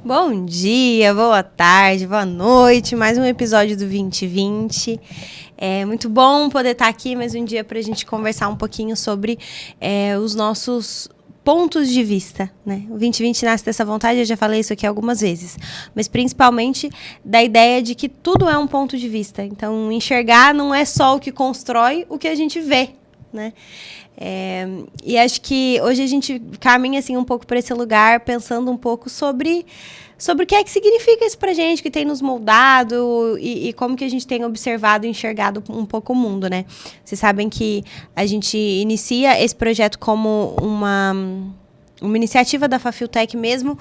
Bom dia, boa tarde, boa noite, mais um episódio do 2020. É muito bom poder estar aqui mais um dia para a gente conversar um pouquinho sobre os nossos pontos de vista, né? O 2020 nasce dessa vontade, eu já falei isso aqui algumas vezes, mas principalmente da ideia de que tudo é um ponto de vista. Então, enxergar não é só o que constrói o que a gente vê, né? E acho que hoje a gente caminha assim um pouco para esse lugar, pensando um pouco sobre o que é que significa isso pra gente, que tem nos moldado e como que a gente tem observado e enxergado um pouco o mundo, né? Vocês sabem que a gente inicia esse projeto como uma iniciativa da Fafiltec mesmo,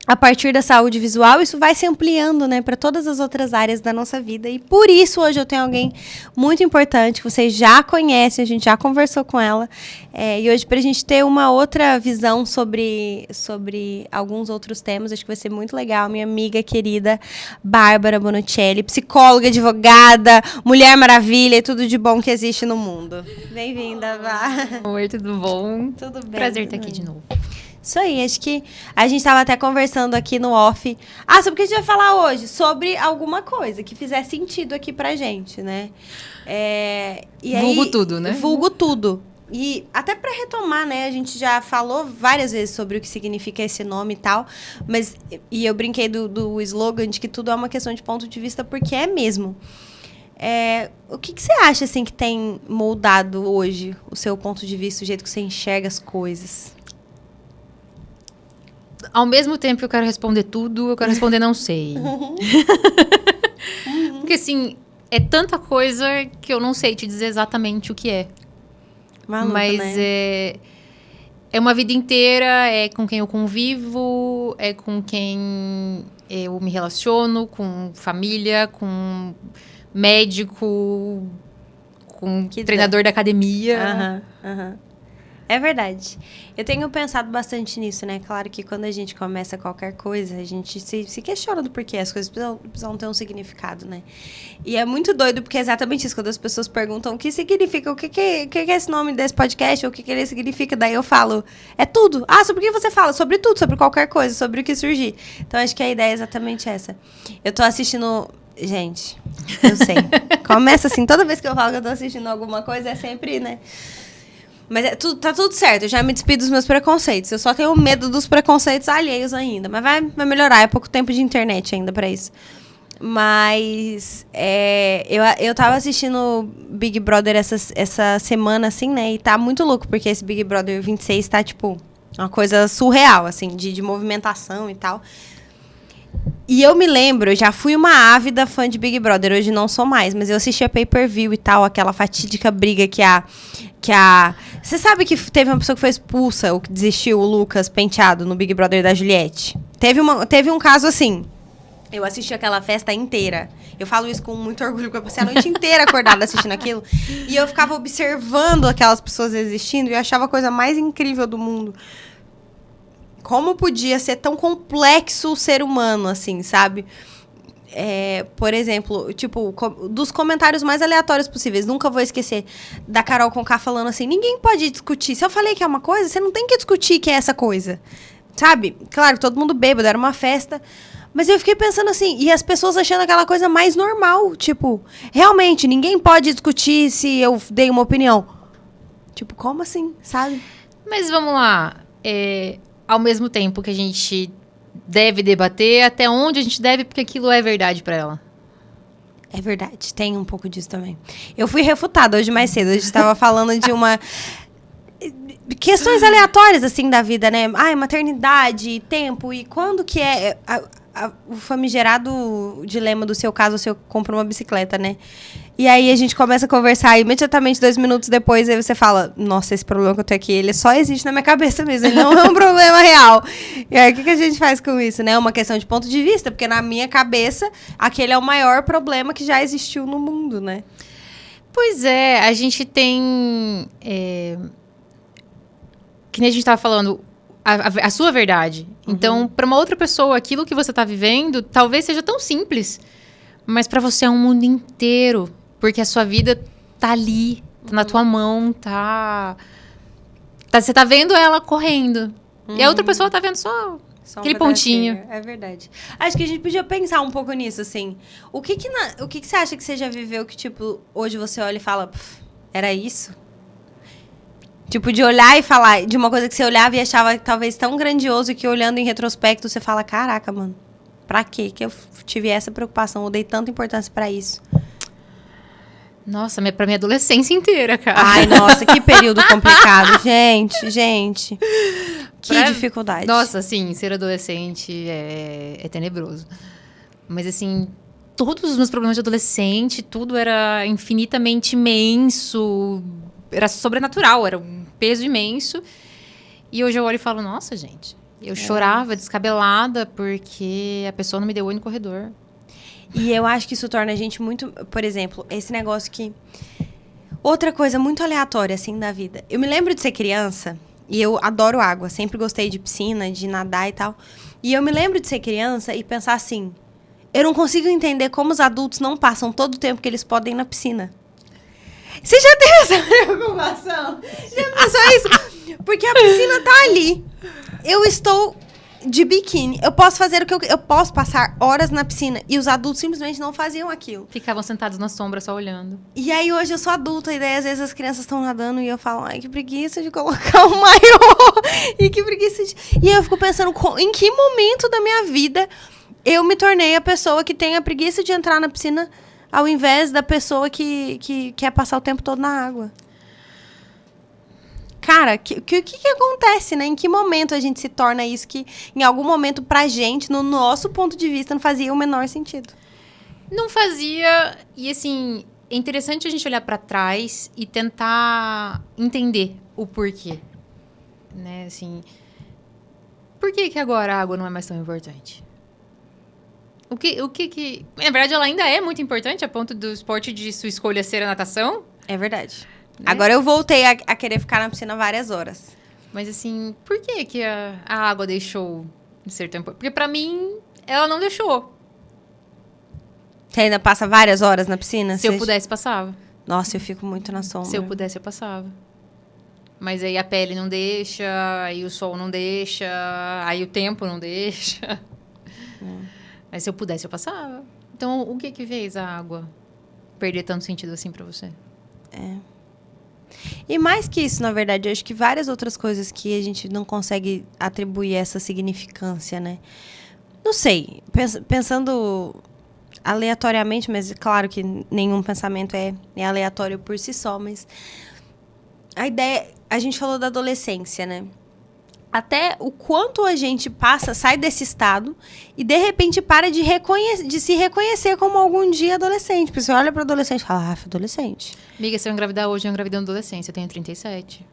a partir da saúde visual. Isso vai se ampliando, né, para todas as outras áreas da nossa vida. E por isso, hoje eu tenho alguém muito importante, que vocês já conhecem, a gente já conversou com ela. E hoje, para a gente ter uma outra visão sobre alguns outros temas, acho que vai ser muito legal. Minha amiga querida, Bárbara Bonocelli, psicóloga, advogada, Mulher Maravilha e tudo de bom que existe no mundo. Bem-vinda, Bá. Oi, tudo bom? Tudo bem? Prazer estar aqui de novo. Isso aí, acho que a gente estava até conversando aqui no off. Sobre o que a gente vai falar hoje? Sobre alguma coisa que fizer sentido aqui pra gente, né? Vulgo tudo, né? Vulgo tudo. E até para retomar, né? A gente já falou várias vezes sobre o que significa esse nome e tal. E eu brinquei do slogan de que tudo é uma questão de ponto de vista, porque é mesmo. O que você acha, assim, que tem moldado hoje o seu ponto de vista, o jeito que você enxerga as coisas? Ao mesmo tempo que eu quero responder tudo, eu quero responder não sei. Porque, assim, é tanta coisa que eu não sei te dizer exatamente o que é. Maluca, mas né? é uma vida inteira, é com quem eu convivo, é com quem eu me relaciono, com família, com médico, com treinador da academia. É verdade. Eu tenho pensado bastante nisso, né? Claro que quando a gente começa qualquer coisa, a gente se questiona do porquê. As coisas precisam ter um significado, né? E é muito doido, porque é exatamente isso. Quando as pessoas perguntam o que significa, o que é esse nome desse podcast, ou o que ele significa, daí eu falo, é tudo. Sobre o que você fala? Sobre tudo, sobre qualquer coisa, sobre o que surgir. Então, acho que a ideia é exatamente essa. Eu tô assistindo... Gente, eu sei. Começa assim, toda vez que eu falo que eu tô assistindo alguma coisa, é sempre, né? Mas tá tudo certo, eu já me despido dos meus preconceitos. Eu só tenho medo dos preconceitos alheios ainda. Mas vai melhorar, é pouco tempo de internet ainda pra isso. Mas eu tava assistindo Big Brother essa semana, assim, né? E tá muito louco, porque esse Big Brother 26 tá, tipo, uma coisa surreal, assim, de movimentação e tal. E eu me lembro, eu já fui uma ávida fã de Big Brother, hoje não sou mais, mas eu assistia Pay-Per-View e tal, aquela fatídica briga que a... Você sabe que teve uma pessoa que foi expulsa, ou que desistiu, o Lucas Penteado, no Big Brother da Juliette? Teve um caso assim. Eu assisti aquela festa inteira. Eu falo isso com muito orgulho, porque eu passei a noite inteira acordada assistindo aquilo. E eu ficava observando aquelas pessoas existindo e eu achava a coisa mais incrível do mundo. Como podia ser tão complexo o ser humano, assim, sabe? Por exemplo, tipo, dos comentários mais aleatórios possíveis. Nunca vou esquecer da Carol Conká falando assim, ninguém pode discutir. Se eu falei que é uma coisa, você não tem que discutir que é essa coisa. Sabe? Claro, todo mundo bêbado, era uma festa. Mas eu fiquei pensando assim, e as pessoas achando aquela coisa mais normal. Tipo, realmente, ninguém pode discutir se eu dei uma opinião. Tipo, como assim, sabe? Mas vamos lá. Ao mesmo tempo que a gente deve debater, até onde a gente deve, porque aquilo é verdade pra ela. É verdade, tem um pouco disso também. Eu fui refutada hoje mais cedo, a gente estava falando de uma... questões aleatórias, assim, da vida, né? Maternidade, tempo, e quando que é... o famigerado dilema do seu caso, se eu compro uma bicicleta, né? E aí a gente começa a conversar e imediatamente 2 minutos depois aí você fala, nossa, esse problema que eu tenho aqui, ele só existe na minha cabeça mesmo, ele não é um problema real. E aí o que a gente faz com isso, né? É uma questão de ponto de vista, porque na minha cabeça aquele é o maior problema que já existiu no mundo, né? Pois é, a gente tem... que nem a gente estava falando, a sua verdade. Uhum. Então, para uma outra pessoa, aquilo que você está vivendo talvez seja tão simples, mas para você é um mundo inteiro. Porque a sua vida tá ali, tá na tua mão, você tá vendo ela correndo. E a outra pessoa tá vendo só Só um Aquele pedacinho. pontinho. É verdade. Acho que a gente podia pensar um pouco nisso, assim. O que que você acha que você já viveu que, tipo, hoje você olha e fala, era isso? Tipo, de olhar e falar de uma coisa que você olhava e achava talvez tão grandioso que olhando em retrospecto você fala, caraca, mano, pra quê que eu tive essa preocupação? Eu dei tanta importância pra isso. Nossa, pra minha adolescência inteira, cara. Ai, nossa, que período complicado. Gente. Que dificuldade. Nossa, assim, ser adolescente é tenebroso. Mas, assim, todos os meus problemas de adolescente, tudo era infinitamente imenso. Era sobrenatural, era um peso imenso. E hoje eu olho e falo, nossa, gente, eu chorava descabelada porque a pessoa não me deu oi no corredor. E eu acho que isso torna a gente muito... Por exemplo, esse negócio que... Outra coisa muito aleatória, assim, da vida. Eu me lembro de ser criança e eu adoro água. Sempre gostei de piscina, de nadar e tal. E eu me lembro de ser criança e pensar assim... Eu não consigo entender como os adultos não passam todo o tempo que eles podem na piscina. Você já teve essa preocupação? Já pensou isso? Porque a piscina tá ali. Eu estou... de biquíni. Eu posso fazer o que eu posso passar horas na piscina. E os adultos simplesmente não faziam aquilo. Ficavam sentados na sombra só olhando. E aí hoje eu sou adulta. E daí às vezes as crianças estão nadando. E eu falo, ai, que preguiça de colocar o maiô. E que preguiça de... E aí eu fico pensando, em que momento da minha vida eu me tornei a pessoa que tem a preguiça de entrar na piscina ao invés da pessoa que quer passar o tempo todo na água. Cara, o que acontece, né? Em que momento a gente se torna isso que, em algum momento, pra gente, no nosso ponto de vista, não fazia o menor sentido? Não fazia. E, assim, é interessante a gente olhar pra trás e tentar entender o porquê. Né, assim... Por que agora a água não é mais tão importante? O que... Na verdade, ela ainda é muito importante, a ponto do esporte de sua escolha ser a natação. É verdade. Né? Agora eu voltei a querer ficar na piscina várias horas. Mas, assim, por que a água deixou de ser tão importante? Porque, pra mim, ela não deixou. Você ainda passa várias horas na piscina? Se eu pudesse, passava. Nossa, eu fico muito na sombra. Se eu pudesse, eu passava. Mas aí a pele não deixa, aí o sol não deixa, aí o tempo não deixa. Aí se eu pudesse, eu passava. Então, o que fez a água perder tanto sentido assim pra você? E mais que isso, na verdade, eu acho que várias outras coisas que a gente não consegue atribuir essa significância, né? Não sei, pensando aleatoriamente, mas claro que nenhum pensamento é aleatório por si só, mas a ideia, a gente falou da adolescência, né? Até o quanto a gente sai desse estado e, de repente, para de se reconhecer como algum dia adolescente. Porque você olha para o adolescente e fala, fui adolescente. Amiga, se eu engravidar hoje, eu engravidei na adolescência. Eu tenho 37.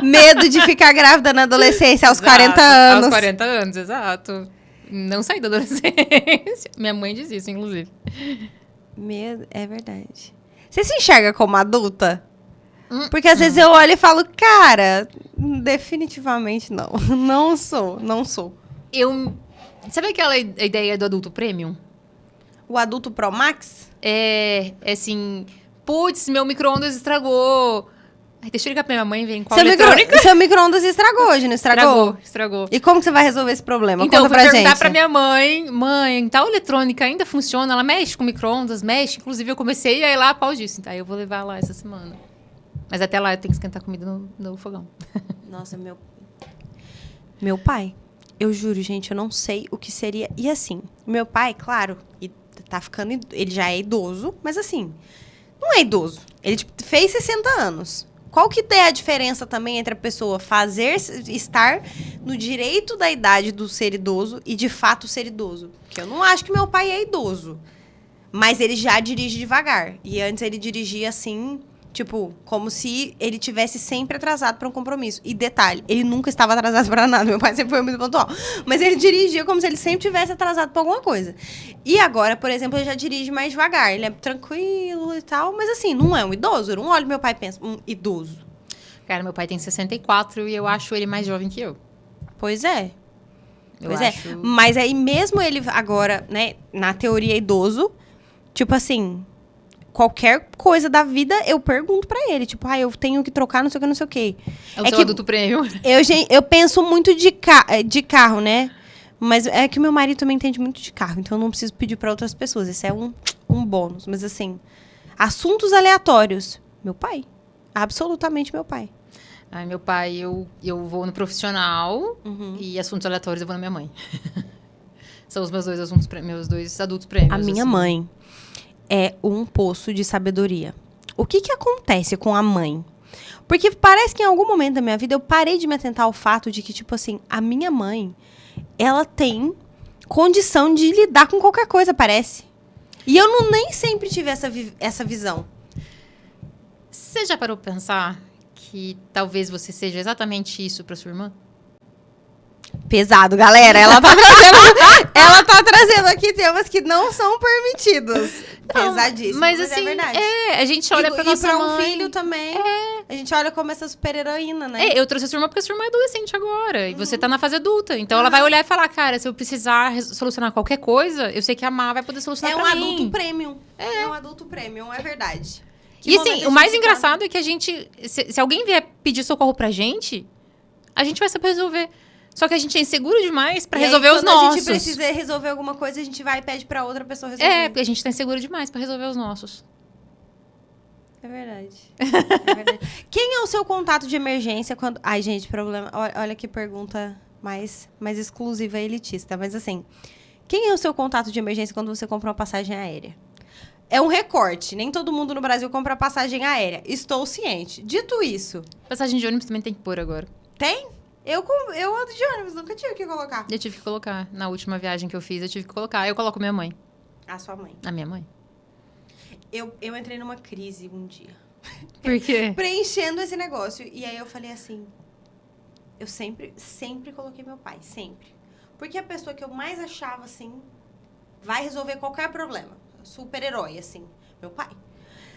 Medo de ficar grávida na adolescência aos 40 anos. Aos 40 anos, exato. Não saí da adolescência. Minha mãe diz isso, inclusive. Medo, é verdade. Você se enxerga como adulta? Porque às vezes eu olho e falo, cara, definitivamente não. Não sou. Sabe aquela ideia do adulto premium? O adulto Pro Max? É assim, putz, meu micro-ondas estragou. Ai, deixa eu ligar pra minha mãe e ver em qual eletrônica. Seu micro-ondas estragou hoje, não estragou? Estragou. E como que você vai resolver esse problema? Então, Conta eu vou pra perguntar gente. pra minha mãe, tal eletrônica ainda funciona? Ela mexe com micro-ondas, mexe. Inclusive, eu comecei a ir lá após disso. Então, eu vou levar lá essa semana. Mas até lá eu tenho que esquentar comida no fogão. Nossa, meu pai, eu juro, gente, eu não sei o que seria. E assim, meu pai, claro, ele já é idoso, mas assim, não é idoso. Ele fez 60 anos. Qual que é a diferença também entre a pessoa estar no direito da idade do ser idoso e de fato ser idoso? Porque eu não acho que meu pai é idoso. Mas ele já dirige devagar. E antes ele dirigia assim... Tipo, como se ele tivesse sempre atrasado para um compromisso. E detalhe, ele nunca estava atrasado para nada. Meu pai sempre foi muito pontual. Mas ele dirigia como se ele sempre tivesse atrasado para alguma coisa. E agora, por exemplo, ele já dirige mais devagar. Ele é tranquilo e tal. Mas assim, não é um idoso. Eu não olho meu pai e penso, idoso. Cara, meu pai tem 64 e eu acho ele mais jovem que eu. Pois é. Pois é. Mas aí mesmo ele agora, né, na teoria idoso, tipo assim... qualquer coisa da vida, eu pergunto pra ele. Tipo, eu tenho que trocar, não sei o que, não sei o que. É o seu adulto premium. Eu penso muito de carro, né? Mas é que meu marido também entende muito de carro, então eu não preciso pedir pra outras pessoas. Esse é um bônus. Mas assim, assuntos aleatórios. Meu pai. Absolutamente meu pai. Ai, meu pai, eu vou no profissional e assuntos aleatórios eu vou na minha mãe. São os meus dois assuntos, meus dois adultos prêmios. A minha mãe é um poço de sabedoria. O que acontece com a mãe? Porque parece que em algum momento da minha vida eu parei de me atentar ao fato de que, tipo assim, a minha mãe, ela tem condição de lidar com qualquer coisa, parece. E eu nem sempre tive essa visão. Você já parou pra pensar que talvez você seja exatamente isso pra sua irmã? Pesado, galera. Ela tá trazendo aqui temas que não são permitidos. Pesadíssimo. Mas assim, é verdade. a gente olha pra nossa pra mãe. um filho também. A gente olha como essa super-heroína, né? Eu trouxe a sua irmã porque a sua irmã é adolescente agora. E você tá na fase adulta. Então ela vai olhar e falar, cara, se eu precisar solucionar qualquer coisa, eu sei que a Má vai poder solucionar pra mim. Adulto premium. É um adulto premium, é verdade. E assim, o mais engraçado é que a gente... Se alguém vier pedir socorro pra gente, a gente vai saber resolver. Só que a gente é inseguro demais pra resolver os nossos. Quando a gente precisa resolver alguma coisa, a gente vai e pede pra outra pessoa resolver. Porque a gente tá inseguro demais pra resolver os nossos. É verdade. É verdade. Quem é o seu contato de emergência quando... Ai, gente, problema... Olha que pergunta mais exclusiva e elitista. Mas assim, quem é o seu contato de emergência quando você compra uma passagem aérea? É um recorte. Nem todo mundo no Brasil compra passagem aérea. Estou ciente. Dito isso... Passagem de ônibus também tem que pôr agora. Tem? Eu ando de ônibus, nunca tive que colocar. Eu tive que colocar. Na última viagem que eu fiz, eu tive que colocar. Eu coloco minha mãe. A sua mãe. A minha mãe. Eu entrei numa crise um dia. Por quê? Preenchendo esse negócio. E aí eu falei assim... Eu sempre coloquei meu pai. Sempre. Porque a pessoa que eu mais achava, assim... Vai resolver qualquer problema. Super-herói, assim. Meu pai.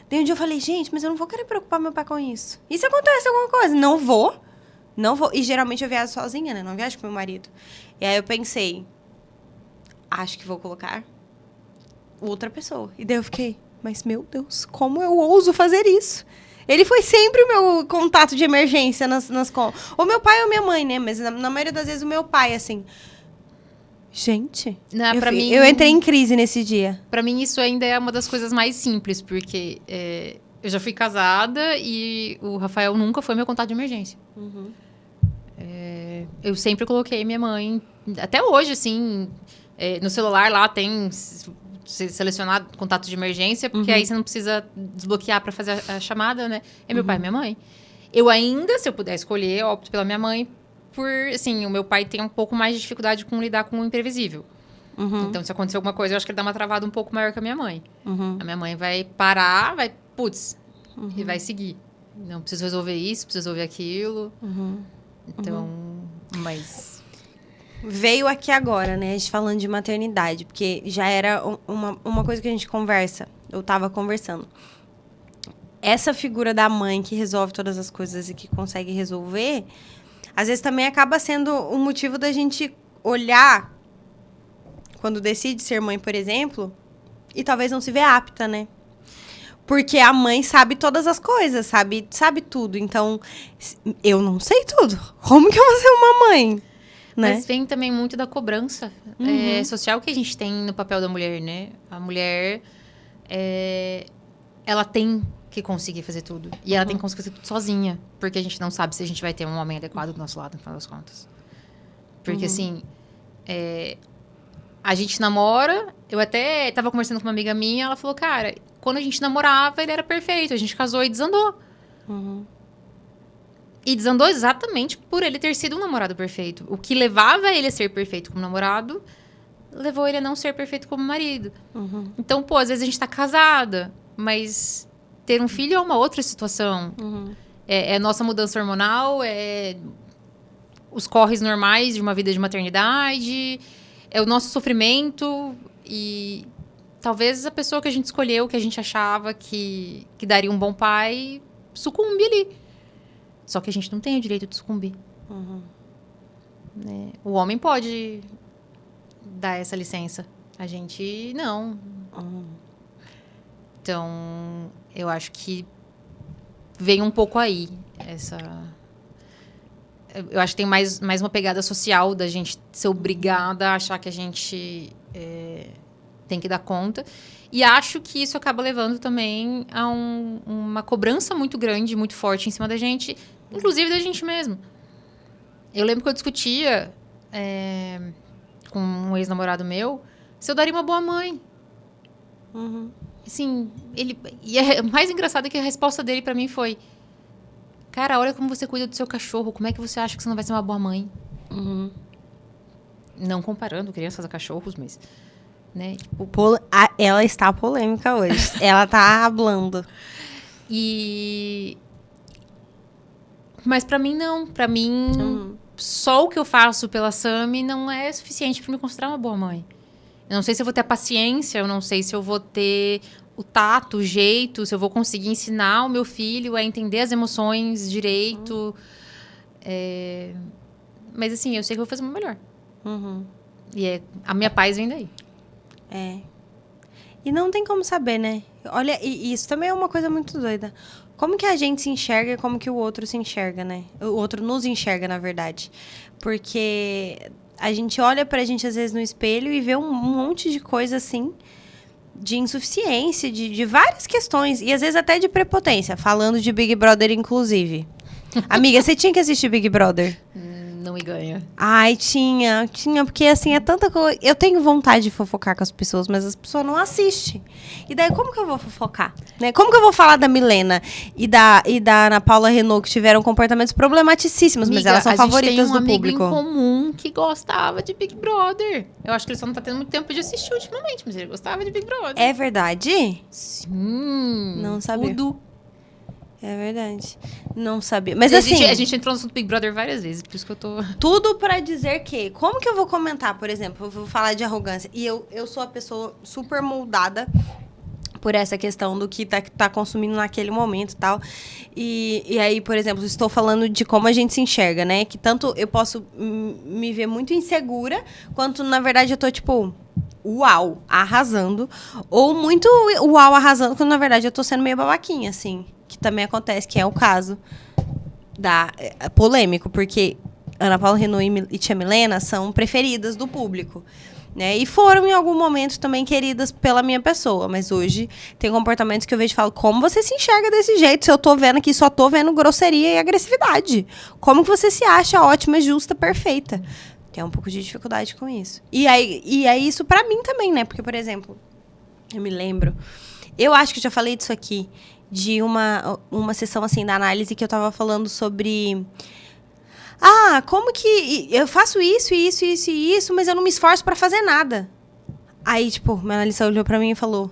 Daí um dia eu falei... Gente, mas eu não vou querer preocupar meu pai com isso. E se acontece alguma coisa? Não vou. Não vou. E geralmente eu viajo sozinha, né? Não viajo com meu marido. E aí eu pensei... Acho que vou colocar... outra pessoa. E daí eu fiquei... Mas, meu Deus, como eu ouso fazer isso? Ele foi sempre o meu contato de emergência nas contas. Ou meu pai ou minha mãe, né? Mas na maioria das vezes o meu pai, assim... Gente, eu entrei em crise nesse dia. Pra mim, isso ainda é uma das coisas mais simples. Porque eu já fui casada e o Rafael nunca foi meu contato de emergência. Eu sempre coloquei minha mãe... Até hoje, assim... no celular lá tem... selecionar contato de emergência, porque aí você não precisa desbloquear para fazer a chamada, né? É meu pai e minha mãe. Eu ainda, se eu puder escolher, opto pela minha mãe, por, assim, o meu pai tem um pouco mais de dificuldade com lidar com o imprevisível. Então, se acontecer alguma coisa, eu acho que ele dá uma travada um pouco maior que a minha mãe. A minha mãe vai parar, e vai seguir. Não, preciso resolver isso, preciso resolver aquilo. Então, mas... Veio aqui agora, né? A gente falando de maternidade, porque já era uma coisa que a gente conversa. Eu tava conversando. Essa figura da mãe que resolve todas as coisas e que consegue resolver, às vezes também acaba sendo um motivo da gente olhar, quando decide ser mãe, por exemplo, e talvez não se vê apta, né? Porque a mãe sabe todas as coisas, sabe tudo. Então, eu não sei tudo. Como que eu vou ser uma mãe? Né? Mas vem também muito da cobrança social que a gente tem no papel da mulher, né? A mulher, ela tem que conseguir fazer tudo. E ela tem que conseguir fazer tudo sozinha. Porque a gente não sabe se a gente vai ter um homem adequado do nosso lado, no final das contas. Porque, assim, a gente namora... Eu até tava conversando com uma amiga minha, ela falou, cara, quando a gente namorava, ele era perfeito. A gente casou e desandou. E desandou exatamente por ele ter sido um namorado perfeito. O que levava ele a ser perfeito como namorado, levou ele a não ser perfeito como marido. Então, às vezes a gente tá casada, mas ter um filho é uma outra situação. É a nossa mudança hormonal, é os corres normais de uma vida de maternidade, é o nosso sofrimento e talvez a pessoa que a gente escolheu, que a gente achava que daria um bom pai, sucumbe ali. Só que a gente não tem o direito de sucumbir. Né? O homem pode dar essa licença. A gente, não. Então, eu acho que vem um pouco aí essa... Eu acho que tem mais uma pegada social da gente ser obrigada a achar que a gente tem que dar conta. E acho que isso acaba levando também a uma cobrança muito grande, muito forte em cima da gente, inclusive da gente mesmo. Eu lembro que eu discutia com um ex-namorado meu se eu daria uma boa mãe. Uhum. Assim, o mais engraçado é que a resposta dele pra mim foi: cara, olha como você cuida do seu cachorro. Como é que você acha que você não vai ser uma boa mãe? Uhum. Não comparando crianças a cachorros, mas... Né? Tipo, Ela está polêmica hoje. Ela tá hablando. Mas pra mim, não. Pra mim, só o que eu faço pela Sami não é suficiente pra me considerar uma boa mãe. Eu não sei se eu vou ter a paciência, eu não sei se eu vou ter o tato, o jeito, se eu vou conseguir ensinar o meu filho a entender as emoções direito. Mas, assim, eu sei que eu vou fazer o meu melhor. Uhum. E a minha paz vem daí. E não tem como saber, né? Olha, e isso também é uma coisa muito doida. Como que a gente se enxerga e como que o outro se enxerga, né? O outro nos enxerga, na verdade. Porque a gente olha pra gente, às vezes, no espelho e vê um monte de coisa, assim, de insuficiência, de várias questões. E, às vezes, até de prepotência. Falando de Big Brother, inclusive. Amiga, você tinha que assistir Big Brother. Não me ganha. Ai, tinha, porque assim, é tanta coisa. Eu tenho vontade de fofocar com as pessoas, mas as pessoas não assistem. E daí, como que eu vou fofocar? Né? Como que eu vou falar da Milena e da Ana Paula Renault, que tiveram comportamentos problematicíssimos, Amiga, mas elas são favoritas do a gente tem um público. amigo em comum que gostava de Big Brother. Eu acho que ele só não tá tendo muito tempo de assistir ultimamente, mas ele gostava de Big Brother. É verdade? Sim. Não sabia. Tudo. É verdade. Não sabia. Mas A assim... gente entrou no assunto Big Brother várias vezes, por isso que eu tô... Tudo pra dizer que... Como que eu vou comentar, por exemplo? Eu vou falar de arrogância. E eu sou a pessoa super moldada por essa questão do que tá consumindo naquele momento e tal. E aí, por exemplo, estou falando de como a gente se enxerga, né? Que tanto eu posso me ver muito insegura, quanto, na verdade, eu tô, tipo... Uau, arrasando. Ou muito uau, arrasando, quando, na verdade, eu tô sendo meio babaquinha, assim. Que também acontece, que é o caso polêmico, porque Ana Paula Renault e Tia Milena são preferidas do público, né? E foram, em algum momento, também queridas pela minha pessoa. Mas hoje tem comportamentos que eu vejo e falo, como você se enxerga desse jeito? Se eu tô vendo aqui, só tô vendo grosseria e agressividade. Como que você se acha ótima, justa, perfeita? Tem um pouco de dificuldade com isso. E aí isso pra mim também, né? Porque, por exemplo, eu me lembro... Eu acho que eu já falei disso aqui, de uma sessão, assim, da análise que eu tava falando sobre... como que... Eu faço isso, isso, isso e isso, mas eu não me esforço pra fazer nada. Aí, tipo, meu analista olhou pra mim e falou...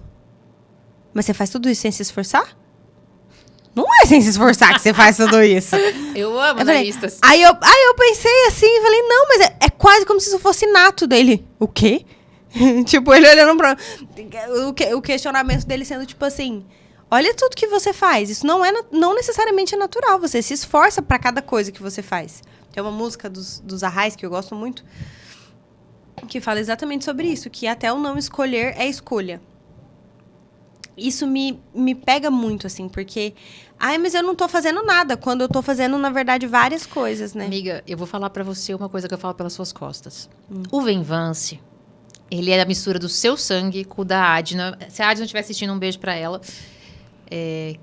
Mas você faz tudo isso sem se esforçar? Não é sem se esforçar que você faz tudo isso. Eu amo analistas. Aí eu pensei assim, e falei, não, mas é quase como se isso fosse nato dele. O quê? Tipo, ele olhando pra... O questionamento dele sendo, tipo assim... Olha tudo que você faz. Isso não necessariamente é natural. Você se esforça pra cada coisa que você faz. Tem uma música dos Arrais, que eu gosto muito, que fala exatamente sobre isso. Que até o não escolher é escolha. Isso me pega muito, assim, porque... mas eu não tô fazendo nada. Quando eu tô fazendo, na verdade, várias coisas, né? Amiga, eu vou falar pra você uma coisa que eu falo pelas suas costas. O Venvance, ele é a mistura do seu sangue com o da Adna. Se a Adna estiver assistindo, um beijo pra ela.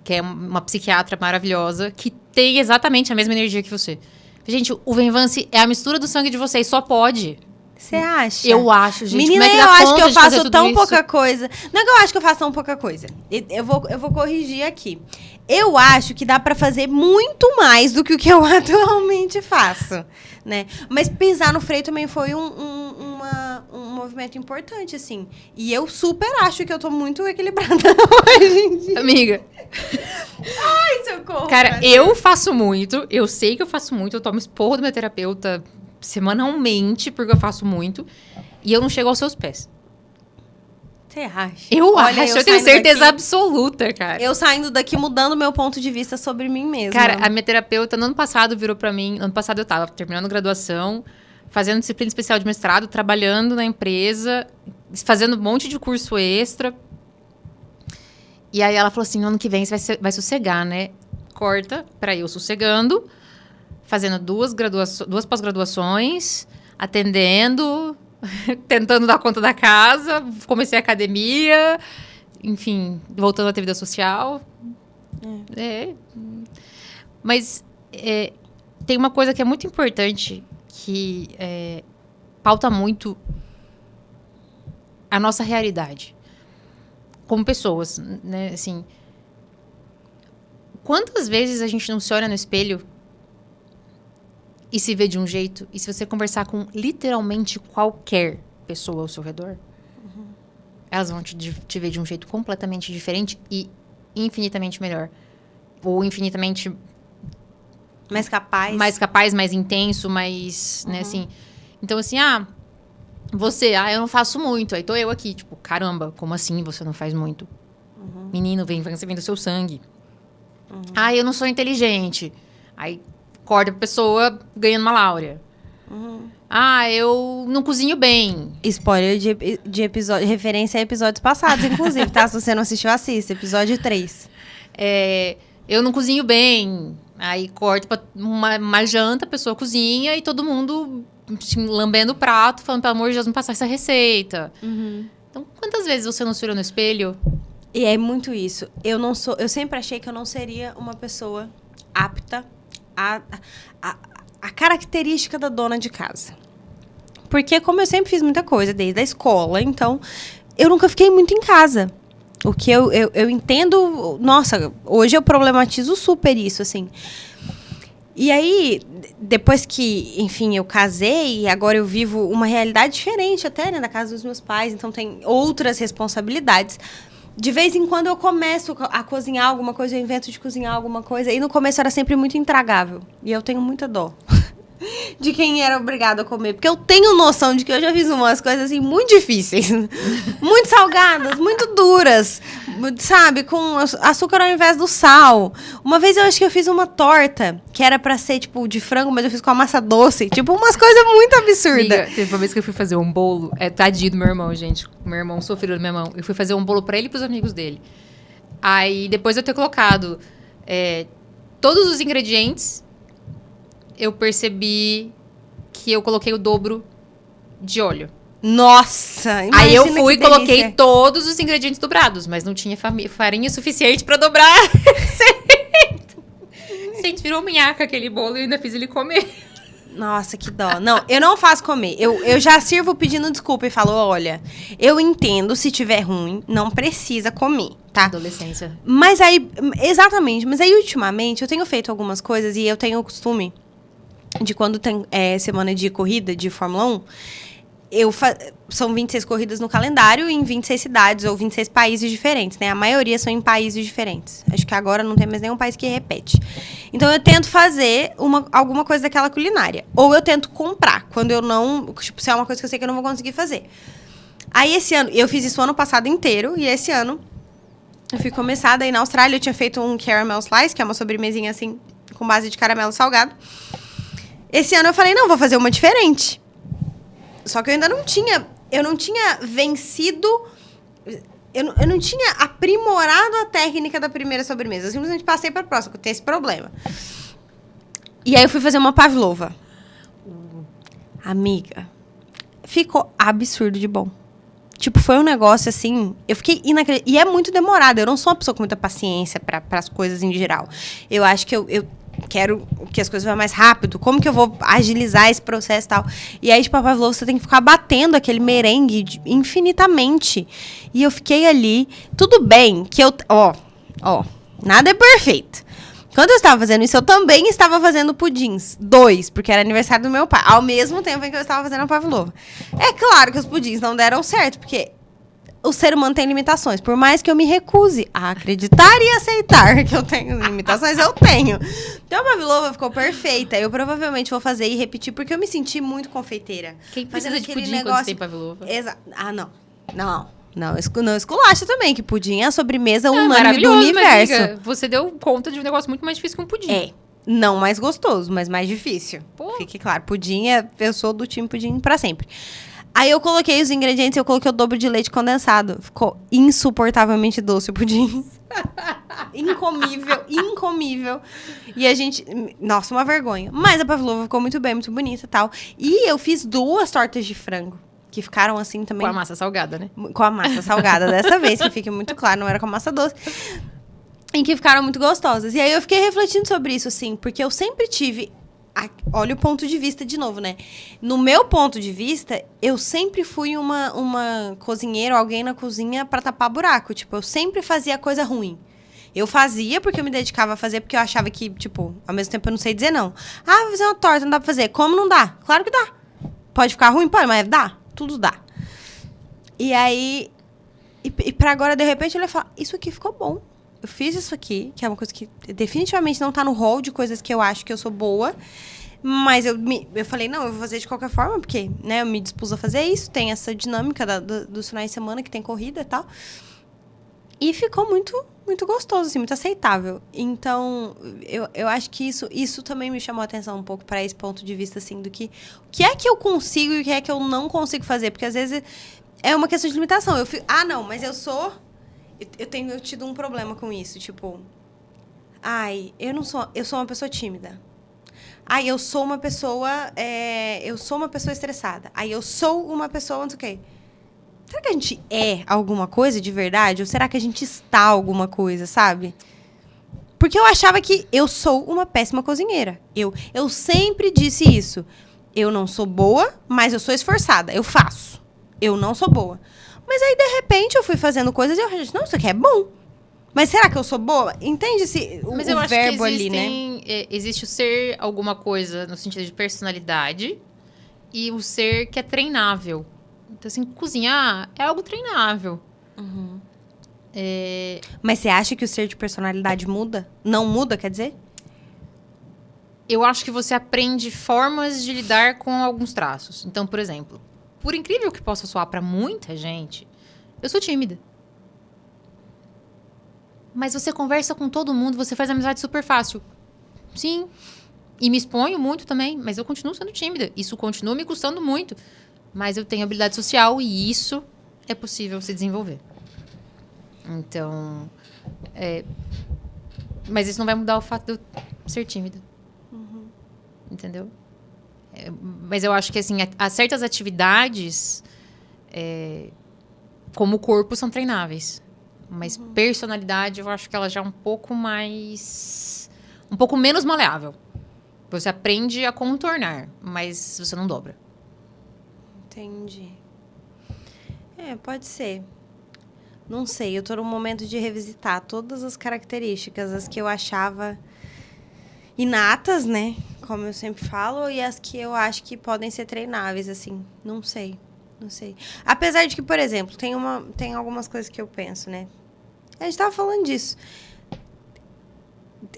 Que é uma psiquiatra maravilhosa, que tem exatamente a mesma energia que você. Gente, o Venvance é a mistura do sangue de vocês, só pode. Você acha? Eu acho, gente. Menina, como é que eu dá acho conta que eu de fazer faço tudo tão isso? pouca coisa. Não é que eu acho que eu faço tão pouca coisa. Eu vou corrigir aqui. Eu acho que dá pra fazer muito mais do que o que eu atualmente faço, né? Mas pisar no freio também foi um movimento importante, assim. E eu super acho que eu tô muito equilibrada hoje em dia. Amiga. Ai, socorro. Cara, eu faço muito. Eu sei que eu faço muito. Eu tomo esporro do meu terapeuta semanalmente, porque eu faço muito. E eu não chego aos seus pés. Você acha? Eu Olha, acho, eu tenho certeza daqui, absoluta, cara. Eu saindo daqui mudando meu ponto de vista sobre mim mesma. Cara, a minha terapeuta, no ano passado, virou pra mim... No ano passado eu tava terminando graduação, fazendo disciplina especial de mestrado, trabalhando na empresa, fazendo um monte de curso extra. E aí ela falou assim, no ano que vem você vai sossegar, né? Corta pra eu sossegando, fazendo duas pós-graduações, atendendo, tentando dar conta da casa, comecei a academia, enfim, voltando a ter vida social. Mas tem uma coisa que é muito importante, que pauta muito a nossa realidade como pessoas, né? Assim, quantas vezes a gente não se olha no espelho e se vê de um jeito, e se você conversar com literalmente qualquer pessoa ao seu redor, elas vão te ver de um jeito completamente diferente e infinitamente melhor. Ou infinitamente mais capaz, mais intenso, mais, né, assim. Então, assim, eu não faço muito. Aí tô eu aqui, tipo, caramba, como assim você não faz muito? Menino, você vem do seu sangue. Eu não sou inteligente. Aí corta a pessoa ganhando uma Láurea. Eu não cozinho bem. Spoiler de episódio, referência a episódios passados, inclusive, tá? Se você não assistiu, assista. Episódio 3. Eu não cozinho bem. Aí corta pra uma janta, a pessoa cozinha e todo mundo assim, lambendo o prato, falando, pelo amor de Deus, não passar essa receita. Então, quantas vezes você não se olhou no espelho? E é muito isso. Eu sempre achei que eu não seria uma pessoa apta a característica da dona de casa. Porque como eu sempre fiz muita coisa, desde a escola, então eu nunca fiquei muito em casa. O que eu entendo... Nossa, hoje eu problematizo super isso, assim. E aí, depois que, enfim, eu casei, e agora eu vivo uma realidade diferente até, né? Da casa dos meus pais, então tem outras responsabilidades. De vez em quando eu começo a cozinhar alguma coisa, eu invento de cozinhar alguma coisa. E no começo era sempre muito intragável. E eu tenho muita dó de quem era obrigado a comer. Porque eu tenho noção de que eu já fiz umas coisas assim muito difíceis. Muito salgadas, muito duras. Sabe? Com açúcar ao invés do sal. Uma vez eu acho que eu fiz uma torta que era pra ser, tipo, de frango, mas eu fiz com a massa doce. Tipo, umas coisas muito absurdas. Amiga, teve uma vez que eu fui fazer um bolo. Tadinho do meu irmão, gente. Meu irmão sofreu da minha mão. Eu fui fazer um bolo pra ele e pros amigos dele. Aí, depois de eu ter colocado todos os ingredientes, eu percebi que eu coloquei o dobro de óleo. Nossa! Aí eu fui e coloquei todos os ingredientes dobrados, mas não tinha farinha suficiente pra dobrar. Gente, virou minhaca aquele bolo e ainda fiz ele comer. Nossa, que dó. Não, eu não faço comer. Eu já sirvo pedindo desculpa e falo, olha, eu entendo se tiver ruim, não precisa comer, tá? Adolescência. Mas aí, exatamente, mas aí ultimamente eu tenho feito algumas coisas e eu tenho o costume de quando tem semana de corrida, de Fórmula 1, são 26 corridas no calendário em 26 cidades ou 26 países diferentes, né? A maioria são em países diferentes. Acho que agora não tem mais nenhum país que repete. Então, eu tento fazer alguma coisa daquela culinária. Ou eu tento comprar, quando eu não... Tipo, se é uma coisa que eu sei que eu não vou conseguir fazer. Aí, esse ano... Eu fiz isso o ano passado inteiro. E esse ano, eu fui começar. Daí, na Austrália, eu tinha feito um caramel slice, que é uma sobremesinha, assim, com base de caramelo salgado. Esse ano, eu falei, não, vou fazer uma diferente. Só que eu ainda não tinha... Eu não tinha vencido... Eu não tinha aprimorado a técnica da primeira sobremesa. Eu simplesmente passei para a próxima, que eu tenho esse problema. E aí eu fui fazer uma pavlova. Amiga, ficou absurdo de bom. Tipo, foi um negócio assim... Eu fiquei inacreditável. E é muito demorado. Eu não sou uma pessoa com muita paciência para as coisas em geral. Eu acho que eu quero que as coisas vão mais rápido. Como que eu vou agilizar esse processo e tal? E aí, tipo, a pavlova, você tem que ficar batendo aquele merengue infinitamente. E eu fiquei ali... Tudo bem que eu... Ó, nada é perfeito. Quando eu estava fazendo isso, eu também estava fazendo pudins. 2, porque era aniversário do meu pai. Ao mesmo tempo em que eu estava fazendo a pavlova. É claro que os pudins não deram certo, porque... O ser humano tem limitações. Por mais que eu me recuse a acreditar e aceitar que eu tenho limitações, eu tenho. Então, a pavlova ficou perfeita. Eu provavelmente vou fazer e repetir, porque eu me senti muito confeiteira. Quem precisa de pudim quando tem pavlova? Não, esculacha também, que pudim é a sobremesa unânime do universo. Mas, amiga, você deu conta de um negócio muito mais difícil que um pudim. Não mais gostoso, mas mais difícil. Pô. Fique claro, pudim eu sou do time pudim pra sempre. Aí eu coloquei os ingredientes, eu coloquei o dobro de leite condensado. Ficou insuportavelmente doce o pudim. Incomível. E a gente... Nossa, uma vergonha. Mas a pavlova ficou muito bem, muito bonita e tal. E eu fiz 2 tortas de frango. Que ficaram assim também... Com a massa salgada, né? Com a massa salgada dessa vez, que fique muito claro, não era com a massa doce. E que ficaram muito gostosas. E aí eu fiquei refletindo sobre isso, assim, porque eu sempre tive... Olha o ponto de vista de novo, né? No meu ponto de vista, eu sempre fui uma cozinheira, alguém na cozinha pra tapar buraco. Tipo, eu sempre fazia coisa ruim. Eu fazia porque eu me dedicava a fazer, porque eu achava que, tipo, ao mesmo tempo eu não sei dizer não. Ah, vou fazer uma torta, não dá pra fazer. Como não dá? Claro que dá. Pode ficar ruim? Pode, mas dá. Tudo dá. E aí... E pra agora, de repente, ele fala, isso aqui ficou bom. Eu fiz isso aqui, que é uma coisa que definitivamente não tá no hall de coisas que eu acho que eu sou boa. Mas eu falei, não, eu vou fazer de qualquer forma, porque, né, eu me dispus a fazer isso. Tem essa dinâmica dos finais de semana, que tem corrida e tal. E ficou muito, muito gostoso, assim, muito aceitável. Então, eu acho que isso também me chamou a atenção um pouco para esse ponto de vista, assim, do que... O que é que eu consigo e o que é que eu não consigo fazer? Porque, às vezes, é uma questão de limitação. Eu fico, não, mas eu sou... Eu tenho tido um problema com isso, tipo... eu sou uma pessoa tímida. Eu sou uma pessoa... eu sou uma pessoa estressada. Eu sou uma pessoa não sei o quê. Será que a gente é alguma coisa de verdade? Ou será que a gente está alguma coisa, sabe? Porque eu achava que eu sou uma péssima cozinheira. Eu sempre disse isso. Eu não sou boa, mas eu sou esforçada. Eu faço. Eu não sou boa. Mas aí, de repente, eu fui fazendo coisas e eu achei, não, isso aqui é bom. Mas será que eu sou boa? Entende o Mas eu acho verbo que ali, né? Existe o ser alguma coisa no sentido de personalidade e o ser que é treinável. Então, assim, cozinhar é algo treinável. Uhum. Mas você acha que o ser de personalidade muda? Não muda, quer dizer? Eu acho que você aprende formas de lidar com alguns traços. Então, por exemplo, por incrível que possa soar pra muita gente, eu sou tímida. Mas você conversa com todo mundo, você faz amizade super fácil. Sim. E me exponho muito também, mas eu continuo sendo tímida. Isso continua me custando muito. Mas eu tenho habilidade social e isso é possível se desenvolver. Então, mas isso não vai mudar o fato de eu ser tímida. Uhum. Entendeu? Mas eu acho que, assim, há certas atividades, como o corpo, são treináveis. Mas personalidade, eu acho que ela já é um pouco mais... Um pouco menos maleável. Você aprende a contornar, mas você não dobra. Entendi. Pode ser. Não sei, eu tô num momento de revisitar todas as características, as que eu achava inatas, né? Como eu sempre falo, e as que eu acho que podem ser treináveis, assim. Não sei. Apesar de que, por exemplo, tem algumas coisas que eu penso, né? A gente tava falando disso.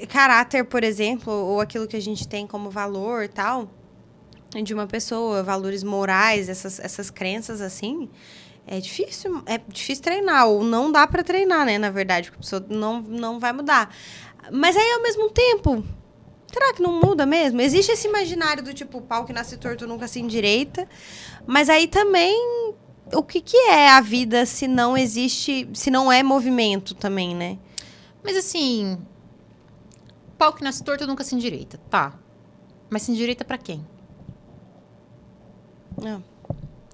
Caráter, por exemplo, ou aquilo que a gente tem como valor e tal, de uma pessoa, valores morais, essas crenças, assim, é difícil treinar, ou não dá pra treinar, né, na verdade, porque a pessoa não vai mudar. Mas aí, ao mesmo tempo, será que não muda mesmo? Existe esse imaginário do tipo, pau que nasce torto nunca se endireita, mas aí também, o que é a vida se não existe, se não é movimento também, né? Mas assim, pau que nasce torto nunca se endireita, tá. Mas se endireita pra quem?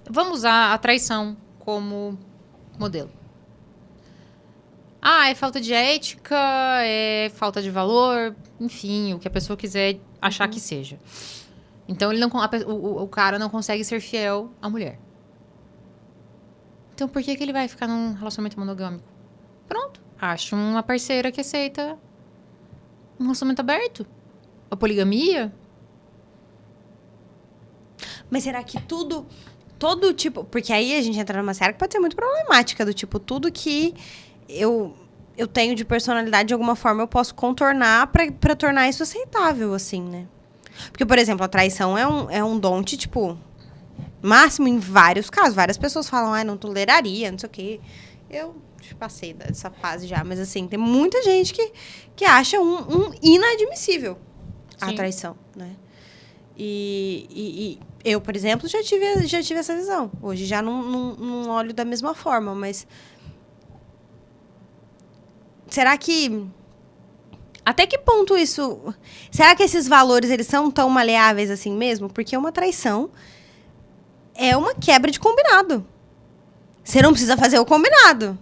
Vamos usar a traição como modelo. É falta de ética, é falta de valor, enfim, o que a pessoa quiser achar que seja. Então, o cara não consegue ser fiel à mulher. Então, por que ele vai ficar num relacionamento monogâmico? Pronto, acha uma parceira que aceita um relacionamento aberto. A poligamia... Mas será que todo tipo... Porque aí a gente entra numa série que pode ser muito problemática, do tipo, tudo que eu tenho de personalidade, de alguma forma, eu posso contornar pra tornar isso aceitável, assim, né? Porque, por exemplo, a traição é um donte, tipo, máximo em vários casos. Várias pessoas falam, não toleraria, não sei o quê. Eu passei dessa fase já, mas, assim, tem muita gente que acha um inadmissível a traição, né? E Eu, por exemplo, já tive essa visão. Hoje já não olho da mesma forma, mas... Será que... Até que ponto isso... Será que esses valores, eles são tão maleáveis assim mesmo? Porque uma traição é uma quebra de combinado. Você não precisa fazer o combinado.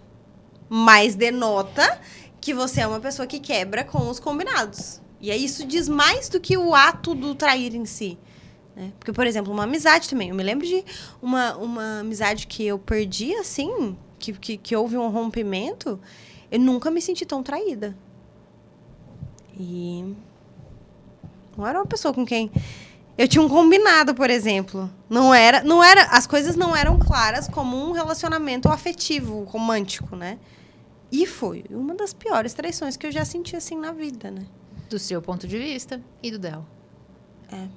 Mas denota que você é uma pessoa que quebra com os combinados. E aí isso diz mais do que o ato do trair em si. Né? Porque, por exemplo, uma amizade também. Eu me lembro de uma amizade que eu perdi, assim, que houve um rompimento. Eu nunca me senti tão traída. E não era uma pessoa com quem eu tinha um combinado, por exemplo. As coisas não eram claras como um relacionamento afetivo, romântico, né? E foi uma das piores traições que eu já senti, assim, na vida, né? Do seu ponto de vista e do dela. É.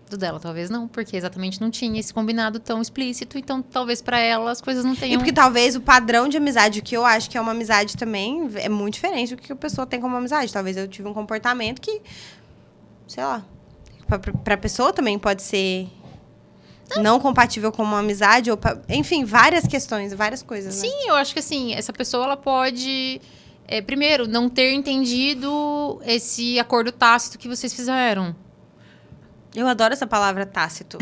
Do dela, talvez não, porque exatamente não tinha esse combinado tão explícito, então talvez pra ela as coisas não tenham... E porque talvez o padrão de amizade, que eu acho que é uma amizade também, é muito diferente do que a pessoa tem como amizade. Talvez eu tive um comportamento que, sei lá, pra pessoa também pode ser não compatível com uma amizade, ou enfim, várias questões, várias coisas, né? Sim, eu acho que assim, essa pessoa ela pode, primeiro, não ter entendido esse acordo tácito que vocês fizeram. Eu adoro essa palavra tácito.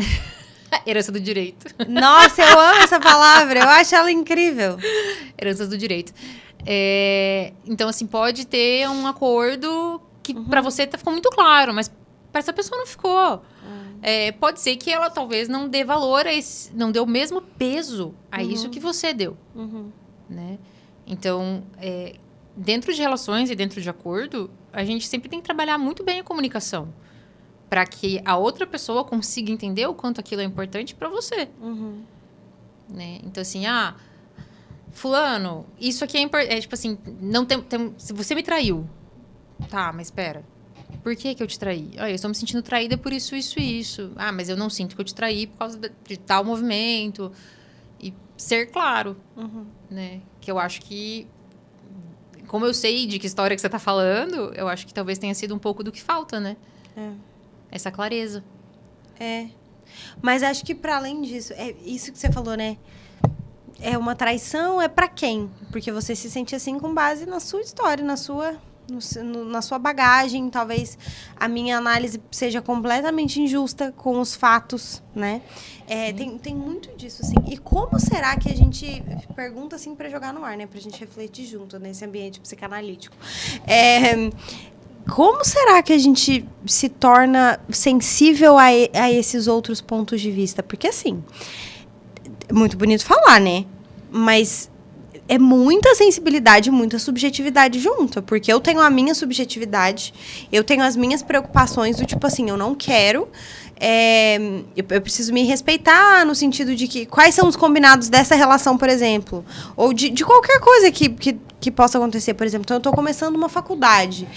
Herança do direito. Nossa, eu amo essa palavra. Eu acho ela incrível. Heranças do direito. Então, assim, pode ter um acordo que pra você ficou muito claro, mas pra essa pessoa não ficou. Pode ser que ela talvez não dê valor não dê o mesmo peso a isso que você deu. Né? Então, dentro de relações e dentro de acordo, a gente sempre tem que trabalhar muito bem a comunicação. Para que a outra pessoa consiga entender o quanto aquilo é importante para você. Né? Então, assim, fulano, isso aqui é importante. Tipo assim, não se você me traiu. Tá, mas espera. Por que eu te traí? Eu estou me sentindo traída por isso, isso e isso. Mas eu não sinto que eu te traí por causa de tal movimento. E ser claro. Né? Que eu acho que... Como eu sei de que história que você tá falando, eu acho que talvez tenha sido um pouco do que falta, né? Essa clareza. Mas acho que para além disso, isso que você falou, né? É uma traição, para quem? Porque você se sente assim com base na sua história, na sua bagagem. Talvez a minha análise seja completamente injusta com os fatos, né? Tem muito disso, assim. E como será que a gente... Pergunta, assim, para jogar no ar, né? Pra gente refletir junto nesse ambiente psicanalítico. Como será que a gente se torna sensível a esses outros pontos de vista? Porque, assim, é muito bonito falar, né? Mas é muita sensibilidade, muita subjetividade junto. Porque eu tenho a minha subjetividade, eu tenho as minhas preocupações do tipo assim, eu não quero... eu preciso me respeitar no sentido de que quais são os combinados dessa relação, por exemplo, ou de qualquer coisa que possa acontecer, por exemplo. Então, eu estou começando uma faculdade.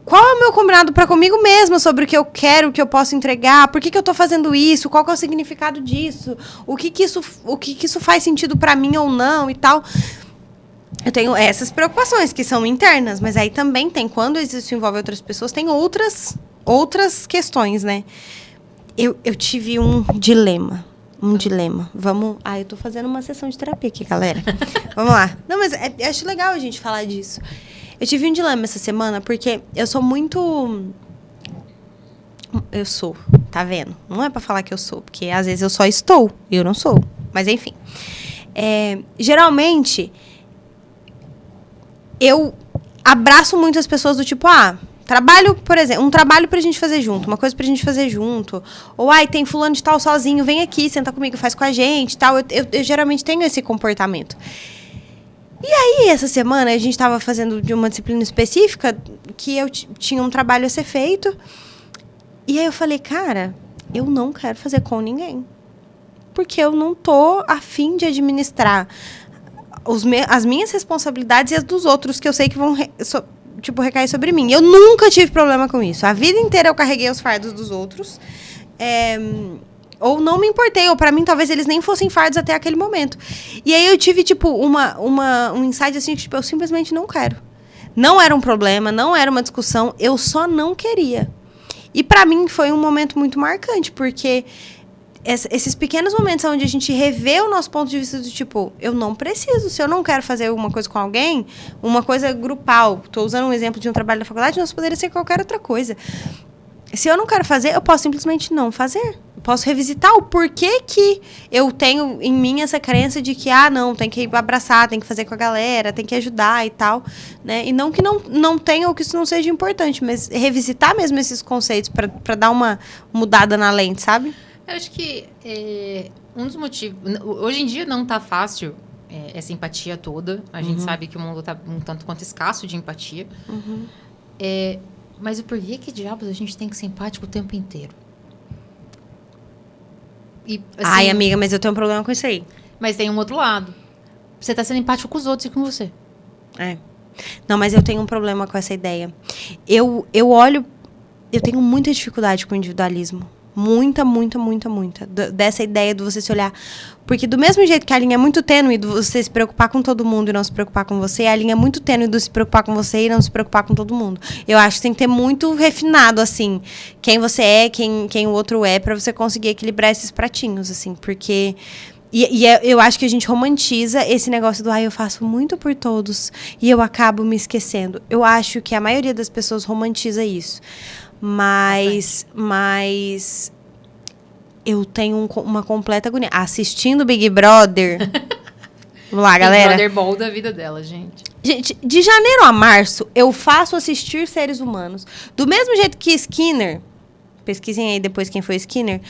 Qual é o meu combinado para comigo mesma sobre o que eu quero, o que eu posso entregar, por que eu estou fazendo isso, qual que é o significado disso, o que isso faz sentido para mim ou não e tal. Eu tenho essas preocupações que são internas, mas aí também tem, quando isso envolve outras pessoas, tem outras questões, né? Eu tive um dilema. Vamos... eu tô fazendo uma sessão de terapia aqui, galera. Vamos lá. Não, mas eu acho legal a gente falar disso. Eu tive um dilema essa semana, porque eu sou muito... Eu sou, tá vendo? Não é pra falar que eu sou, porque às vezes eu só estou, e eu não sou. Mas, enfim. Geralmente, eu abraço muito as pessoas do tipo, trabalho, por exemplo, um trabalho pra gente fazer junto, uma coisa pra gente fazer junto. Ou, tem fulano de tal sozinho, vem aqui, senta comigo, faz com a gente, tal. Eu geralmente tenho esse comportamento. E aí, essa semana, a gente tava fazendo de uma disciplina específica que eu tinha um trabalho a ser feito. E aí eu falei, cara, eu não quero fazer com ninguém. Porque eu não tô a fim de administrar as minhas responsabilidades e as dos outros, que eu sei que vão... recair sobre mim. Eu nunca tive problema com isso. A vida inteira eu carreguei os fardos dos outros. Ou não me importei. Ou pra mim, talvez eles nem fossem fardos até aquele momento. E aí eu tive, um insight assim, que eu simplesmente não quero. Não era um problema, não era uma discussão. Eu só não queria. E pra mim foi um momento muito marcante, porque esses pequenos momentos onde a gente revê o nosso ponto de vista do tipo, eu não preciso, se eu não quero fazer uma coisa com alguém, uma coisa grupal, estou usando um exemplo de um trabalho da faculdade, mas poderia ser qualquer outra coisa. Se eu não quero fazer, eu posso simplesmente não fazer. Eu posso revisitar o porquê que eu tenho em mim essa crença de que, não, tem que abraçar, tem que fazer com a galera, tem que ajudar e tal, né? E não que não tenha ou que isso não seja importante, mas revisitar mesmo esses conceitos para dar uma mudada na lente, sabe? Eu acho que um dos motivos... Hoje em dia não tá fácil essa empatia toda. A gente sabe que o mundo tá um tanto quanto escasso de empatia. Mas o porquê que diabos a gente tem que ser empático o tempo inteiro? E, assim, ai, amiga, mas eu tenho um problema com isso aí. Mas tem um outro lado. Você tá sendo empático com os outros e com você. Não, mas eu tenho um problema com essa ideia. Eu olho... Eu tenho muita dificuldade com o individualismo. Muita. Dessa ideia de você se olhar. Porque do mesmo jeito que a linha é muito tênue de você se preocupar com todo mundo e não se preocupar com você, a linha é muito tênue de se preocupar com você e não se preocupar com todo mundo. Eu acho que tem que ter muito refinado, assim, quem você é, quem o outro é, pra você conseguir equilibrar esses pratinhos, assim, porque... eu acho que a gente romantiza esse negócio do eu faço muito por todos e eu acabo me esquecendo. Eu acho que a maioria das pessoas romantiza isso. Mas eu tenho uma completa agonia. Assistindo Big Brother. Vamos lá, galera. Big Brother ball da vida dela, gente. Gente, de janeiro a março, eu faço assistir seres humanos. Do mesmo jeito que Skinner, pesquisem aí depois quem foi Skinner,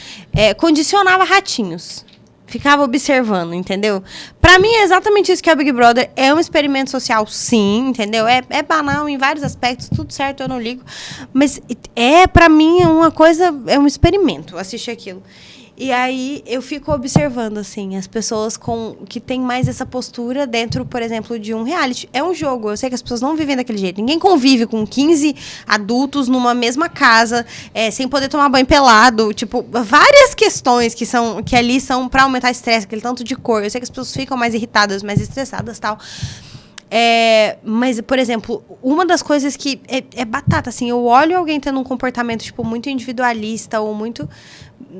condicionava ratinhos. Ficava observando, entendeu? Pra mim é exatamente isso que é o Big Brother. É um experimento social, sim, entendeu? É banal em vários aspectos, tudo certo, eu não ligo. Mas pra mim, uma coisa, é um experimento assistir aquilo. E aí eu fico observando, assim, as pessoas que têm mais essa postura dentro, por exemplo, de um reality. É um jogo, eu sei que as pessoas não vivem daquele jeito. Ninguém convive com 15 adultos numa mesma casa, sem poder tomar banho pelado. Tipo, várias questões que ali são pra aumentar estresse, aquele tanto de cor. Eu sei que as pessoas ficam mais irritadas, mais estressadas e tal. Mas, por exemplo, uma das coisas que é batata, assim, eu olho alguém tendo um comportamento, tipo, muito individualista ou muito...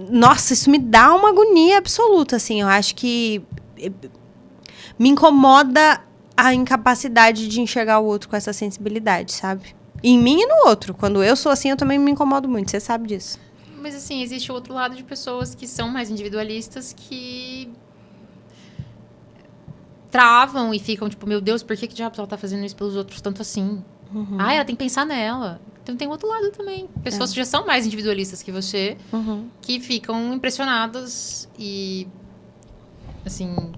Nossa, isso me dá uma agonia absoluta, assim. Eu acho que me incomoda a incapacidade de enxergar o outro com essa sensibilidade, sabe? Em mim e no outro. Quando eu sou assim, eu também me incomodo muito, você sabe disso. Mas, assim, existe o outro lado de pessoas que são mais individualistas que... travam e ficam, tipo, meu Deus, por que diabos ela tá fazendo isso pelos outros tanto assim? Ela tem que pensar nela. Então tem outro lado também. Pessoas que já são mais individualistas que você, que ficam impressionadas e, assim...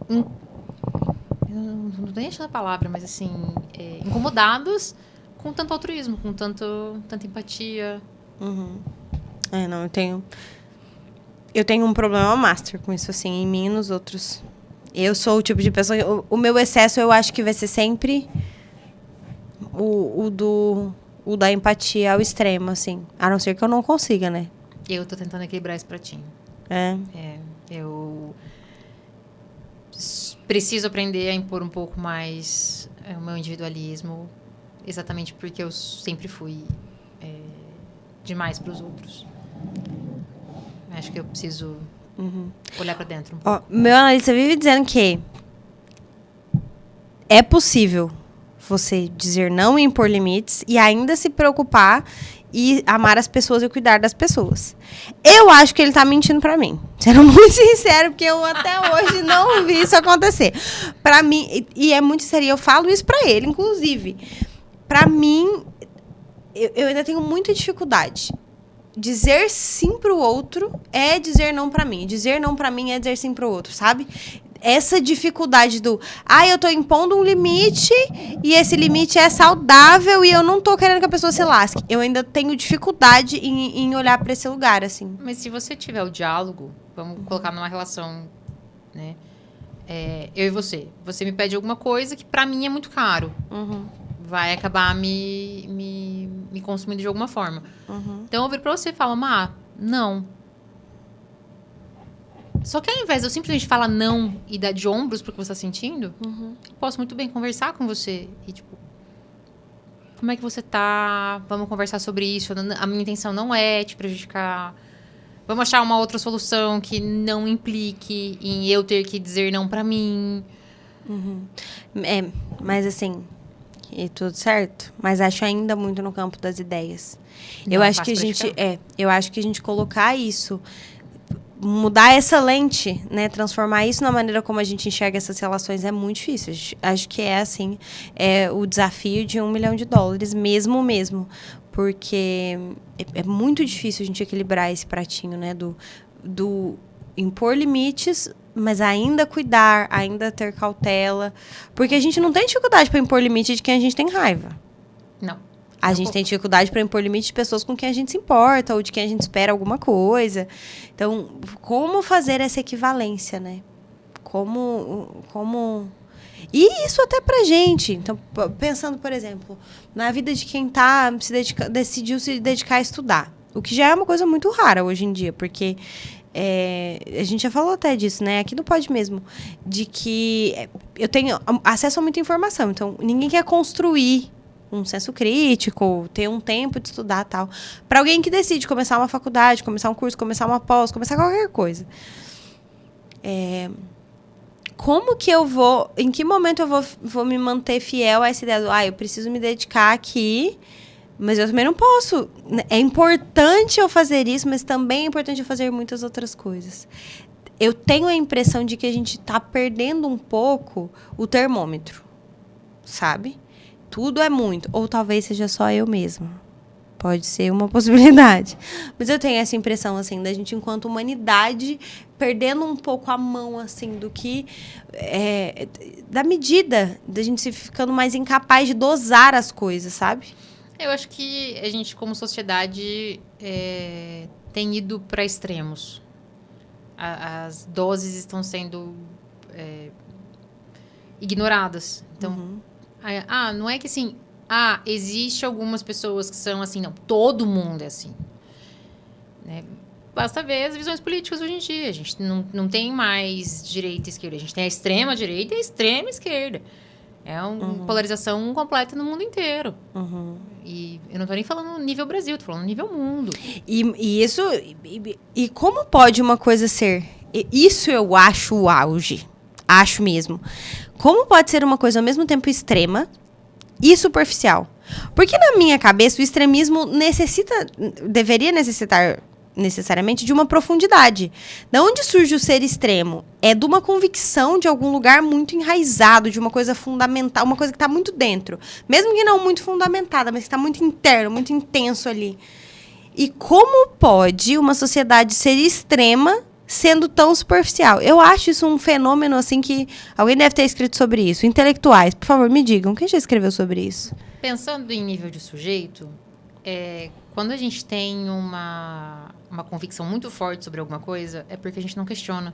eu não tô nem achando a palavra, mas assim... incomodados com tanto altruísmo, com tanta empatia. Não, eu tenho um problema master com isso, assim, em mim e nos outros. Eu sou o tipo de pessoa... O meu excesso, eu acho que vai ser sempre o da empatia ao extremo, assim. A não ser que eu não consiga, né? Eu tô tentando equilibrar esse pratinho. Eu preciso aprender a impor um pouco mais o meu individualismo, exatamente porque eu sempre fui demais pros outros. Acho que eu preciso olhar pra dentro um pouco. Meu analista vive dizendo que é possível você dizer não e impor limites e ainda se preocupar e amar as pessoas e cuidar das pessoas. Eu acho que ele tá mentindo pra mim. Sendo muito sincero, porque eu até hoje não vi isso acontecer. Pra mim, e é muito sério, eu falo isso pra ele, inclusive. Pra mim, eu ainda tenho muita dificuldade. Dizer sim pro outro é dizer não pra mim. Dizer não pra mim é dizer sim pro outro, sabe? Essa dificuldade do... eu tô impondo um limite e esse limite é saudável e eu não tô querendo que a pessoa se lasque. Eu ainda tenho dificuldade em olhar pra esse lugar, assim. Mas se você tiver o diálogo, vamos colocar numa relação, né? Eu e você. Você me pede alguma coisa que pra mim é muito caro. Vai acabar me consumindo de alguma forma. Então eu viro pra você e falo, não. Só que ao invés de eu simplesmente falar não e dar de ombros pro que você tá sentindo, eu posso muito bem conversar com você e, tipo, como é que você tá? Vamos conversar sobre isso. A minha intenção não é te prejudicar. Vamos achar uma outra solução que não implique em eu ter que dizer não pra mim. Mas assim, e tudo certo, mas acho ainda muito no campo das ideias. Não, Eu acho que eu acho que a gente colocar isso, mudar essa lente, né, transformar isso na maneira como a gente enxerga essas relações é muito difícil. Acho que é assim, o desafio de $1 milhão, mesmo, porque é muito difícil a gente equilibrar esse pratinho, né, do impor limites, mas ainda cuidar, ainda ter cautela, porque a gente não tem dificuldade para impor limite de quem a gente tem raiva. Não. A gente tem dificuldade para impor limite de pessoas com quem a gente se importa ou de quem a gente espera alguma coisa. Então, como fazer essa equivalência, né? Como... E isso até pra gente. Então, pensando, por exemplo, na vida de quem decidiu se dedicar a estudar. O que já é uma coisa muito rara hoje em dia, porque... a gente já falou até disso, né? Aqui no Pod mesmo. De que eu tenho acesso a muita informação. Então, ninguém quer construir um senso crítico, ter um tempo de estudar e tal. Para alguém que decide começar uma faculdade, começar um curso, começar uma pós, começar qualquer coisa. Como que eu vou... Em que momento eu vou me manter fiel a essa ideia do... eu preciso me dedicar aqui... Mas eu também não posso. É importante eu fazer isso, mas também é importante eu fazer muitas outras coisas. Eu tenho a impressão de que a gente está perdendo um pouco o termômetro, sabe? Tudo é muito. Ou talvez seja só eu mesma. Pode ser uma possibilidade. Mas eu tenho essa impressão, assim, da gente, enquanto humanidade, perdendo um pouco a mão, assim, do que... da medida, da gente se ficando mais incapaz de dosar as coisas, sabe? Eu acho que a gente, como sociedade, tem ido para extremos. As doses estão sendo ignoradas. Então, não é que assim... existe algumas pessoas que são assim. Não, todo mundo é assim. Né? Basta ver as visões políticas hoje em dia. A gente não tem mais direita e esquerda. A gente tem a extrema direita e a extrema esquerda. É uma polarização completa no mundo inteiro. E eu não tô nem falando nível Brasil, tô falando nível mundo. E isso... E como pode uma coisa ser... Isso eu acho o auge. Acho mesmo. Como pode ser uma coisa ao mesmo tempo extrema e superficial? Porque na minha cabeça o extremismo deveria necessitar necessariamente de uma profundidade. Da onde surge o ser extremo? É de uma convicção de algum lugar muito enraizado, de uma coisa fundamental, uma coisa que está muito dentro. Mesmo que não muito fundamentada, mas que está muito interno, muito intenso ali. E como pode uma sociedade ser extrema sendo tão superficial? Eu acho isso um fenômeno, assim, que alguém deve ter escrito sobre isso. Intelectuais, por favor, me digam. Quem já escreveu sobre isso? Pensando em nível de sujeito, quando a gente tem uma convicção muito forte sobre alguma coisa, é porque a gente não questiona.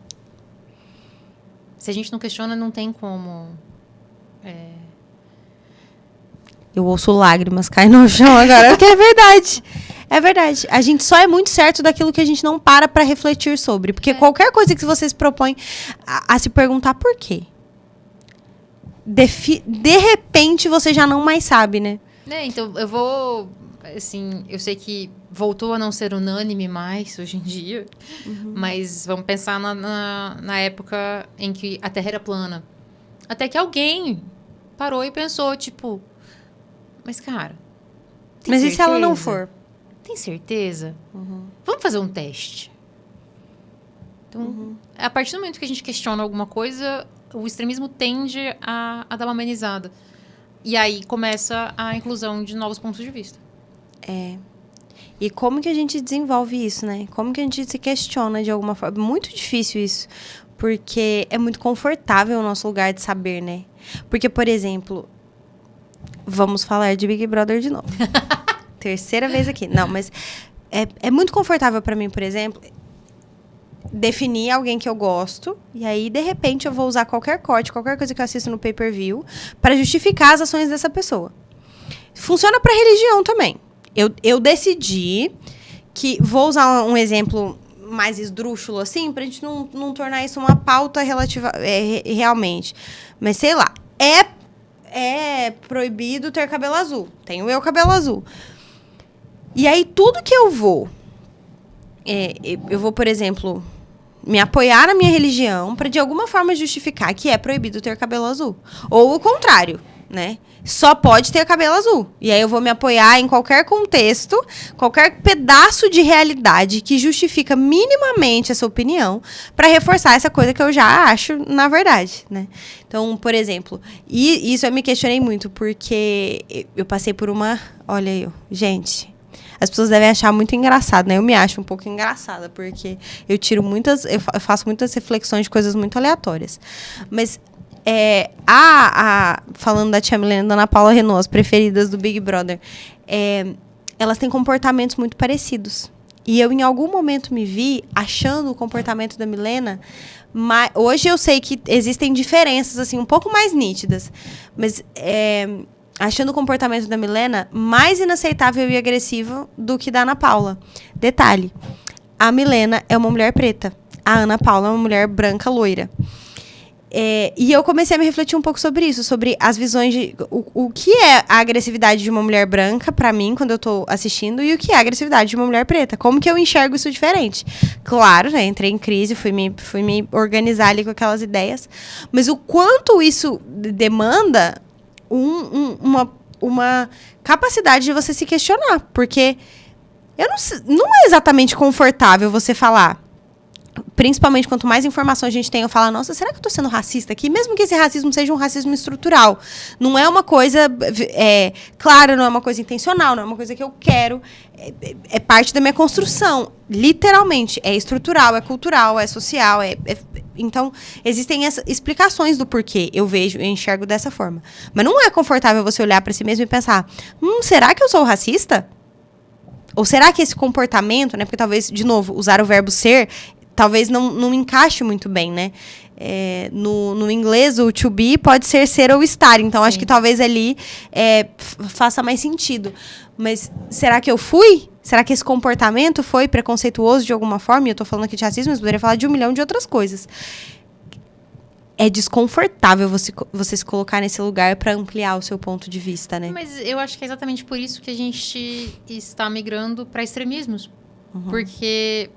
Se a gente não questiona, não tem como... Eu ouço lágrimas cair no chão agora, porque é verdade. É verdade. A gente só é muito certo daquilo que a gente não para refletir sobre. Porque qualquer coisa que você se propõe a se perguntar por quê, de repente você já não mais sabe, né? Então, eu vou... Assim, eu sei que voltou a não ser unânime mais hoje em dia, mas vamos pensar na época em que a Terra era plana. Até que alguém parou e pensou, tipo... Mas, cara... Mas certeza? E se ela não for? Tem certeza? Vamos fazer um teste. Então, a partir do momento que a gente questiona alguma coisa, o extremismo tende a dar uma amenizada. E aí começa a inclusão de novos pontos de vista. E como que a gente desenvolve isso, né? Como que a gente se questiona de alguma forma? Muito difícil isso. Porque é muito confortável o nosso lugar de saber, né? Porque, por exemplo... Vamos falar de Big Brother de novo. Terceira vez aqui. Não, mas é muito confortável pra mim, por exemplo, definir alguém que eu gosto. E aí, de repente, eu vou usar qualquer corte, qualquer coisa que eu assisto no pay-per-view pra justificar as ações dessa pessoa. Funciona pra religião também. Eu decidi que... Vou usar um exemplo mais esdrúxulo, assim, pra gente não tornar isso uma pauta relativa... realmente. Mas, sei lá, é proibido ter cabelo azul. Tenho eu cabelo azul. E aí, tudo que eu vou... eu vou, por exemplo, me apoiar na minha religião para, de alguma forma, justificar que é proibido ter cabelo azul. Ou o contrário, né? Só pode ter cabelo azul. E aí eu vou me apoiar em qualquer contexto, qualquer pedaço de realidade que justifica minimamente essa opinião para reforçar essa coisa que eu já acho na verdade, né? Então, por exemplo, e isso eu me questionei muito, porque eu passei por uma... Olha aí, gente... As pessoas devem achar muito engraçado, né? Eu me acho um pouco engraçada, porque eu tiro muitas... Eu faço muitas reflexões de coisas muito aleatórias. Mas... falando da tia Milena e da Ana Paula Renault, as preferidas do Big Brother, elas têm comportamentos muito parecidos. E eu, em algum momento, me vi achando o comportamento da Milena... Hoje eu sei que existem diferenças, assim, um pouco mais nítidas. Mas... achando o comportamento da Milena mais inaceitável e agressivo do que da Ana Paula. Detalhe, a Milena é uma mulher preta. A Ana Paula é uma mulher branca, loira. E eu comecei a me refletir um pouco sobre isso, sobre as visões de... O que é a agressividade de uma mulher branca, pra mim, quando eu tô assistindo, e o que é a agressividade de uma mulher preta. Como que eu enxergo isso diferente? Claro, né, entrei em crise, fui me organizar ali com aquelas ideias. Mas o quanto isso demanda... uma capacidade de você se questionar, porque não é exatamente confortável você falar, principalmente quanto mais informação a gente tem, eu falo, nossa, será que eu tô sendo racista aqui? Mesmo que esse racismo seja um racismo estrutural, não é uma coisa, claro, não é uma coisa intencional, não é uma coisa que eu quero, é parte da minha construção, literalmente, é estrutural, é cultural, é social, então, existem essas explicações do porquê eu enxergo dessa forma. Mas não é confortável você olhar para si mesmo e pensar, será que eu sou racista? Ou será que esse comportamento, né? Porque talvez, de novo, usar o verbo ser, talvez não encaixe muito bem, né? No inglês, o to be pode ser ou estar. Então, acho que talvez ali faça mais sentido. Mas será que eu fui? Será que esse comportamento foi preconceituoso de alguma forma? E eu tô falando aqui de racismo, mas poderia falar de 1 milhão de outras coisas. É desconfortável você se colocar nesse lugar para ampliar o seu ponto de vista, né? Mas eu acho que é exatamente por isso que a gente está migrando para extremismos. Uhum. Porque...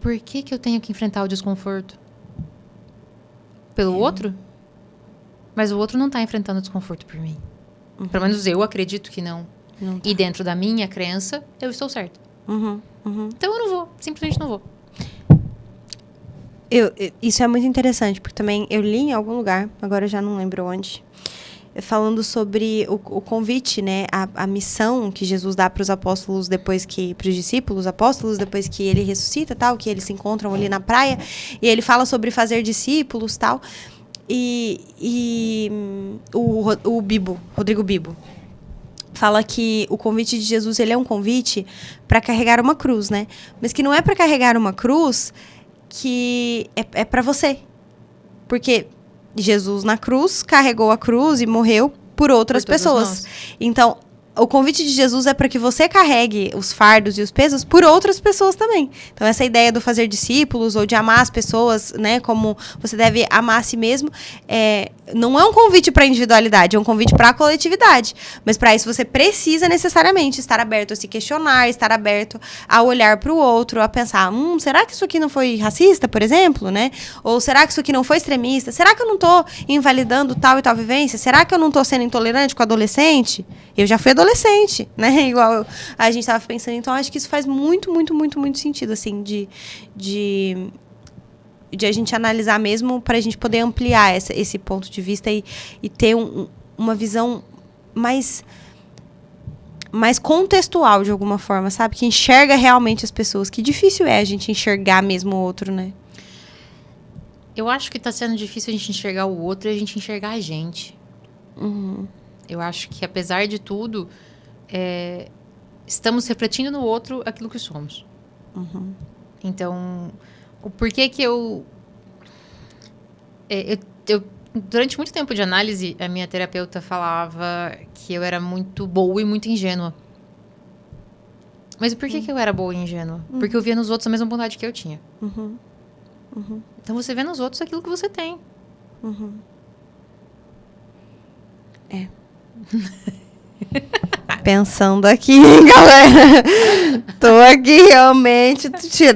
Por que eu tenho que enfrentar o desconforto? Pelo outro? Mas o outro não está enfrentando o desconforto por mim. Uhum. Pelo menos eu acredito que não. Não tá. E dentro da minha crença, eu estou certo. Então eu não vou. Simplesmente não vou. Isso é muito interessante, porque também eu li em algum lugar, agora eu já não lembro onde, falando sobre o convite, né? A missão que Jesus dá para os apóstolos para os discípulos apóstolos, depois que ele ressuscita, tal, que eles se encontram ali na praia, e ele fala sobre fazer discípulos, tal. E o Bibo, Rodrigo Bibo, fala que o convite de Jesus, ele é um convite para carregar uma cruz, né? Mas que não é para carregar uma cruz que é para você. Porque Jesus na cruz carregou a cruz e morreu por outras pessoas. Então, o convite de Jesus é para que você carregue os fardos e os pesos por outras pessoas também. Então, essa ideia do fazer discípulos ou de amar as pessoas, né, como você deve amar a si mesmo, não é um convite para a individualidade, é um convite para a coletividade. Mas, para isso, você precisa necessariamente estar aberto a se questionar, estar aberto a olhar para o outro, a pensar, será que isso aqui não foi racista, por exemplo, né? Ou será que isso aqui não foi extremista? Será que eu não estou invalidando tal e tal vivência? Será que eu não estou sendo intolerante com adolescente? Eu já fui adolescente, né? Igual a gente estava pensando. Então, acho que isso faz muito, muito, muito, muito sentido, assim, de a gente analisar mesmo para a gente poder ampliar esse ponto de vista e ter uma visão mais contextual, de alguma forma, sabe? Que enxerga realmente as pessoas. Que difícil é a gente enxergar mesmo o outro, né? Eu acho que está sendo difícil a gente enxergar o outro e a gente enxergar a gente. Uhum. Eu acho que, apesar de tudo, estamos refletindo no outro aquilo que somos. Uhum. Então, o porquê que eu durante muito tempo de análise, a minha terapeuta falava que eu era muito boa e muito ingênua. Mas por que eu era boa e ingênua? Porque eu via nos outros a mesma bondade que eu tinha. Uhum. Então, você vê nos outros aquilo que você tem. Pensando aqui, galera. Tô aqui realmente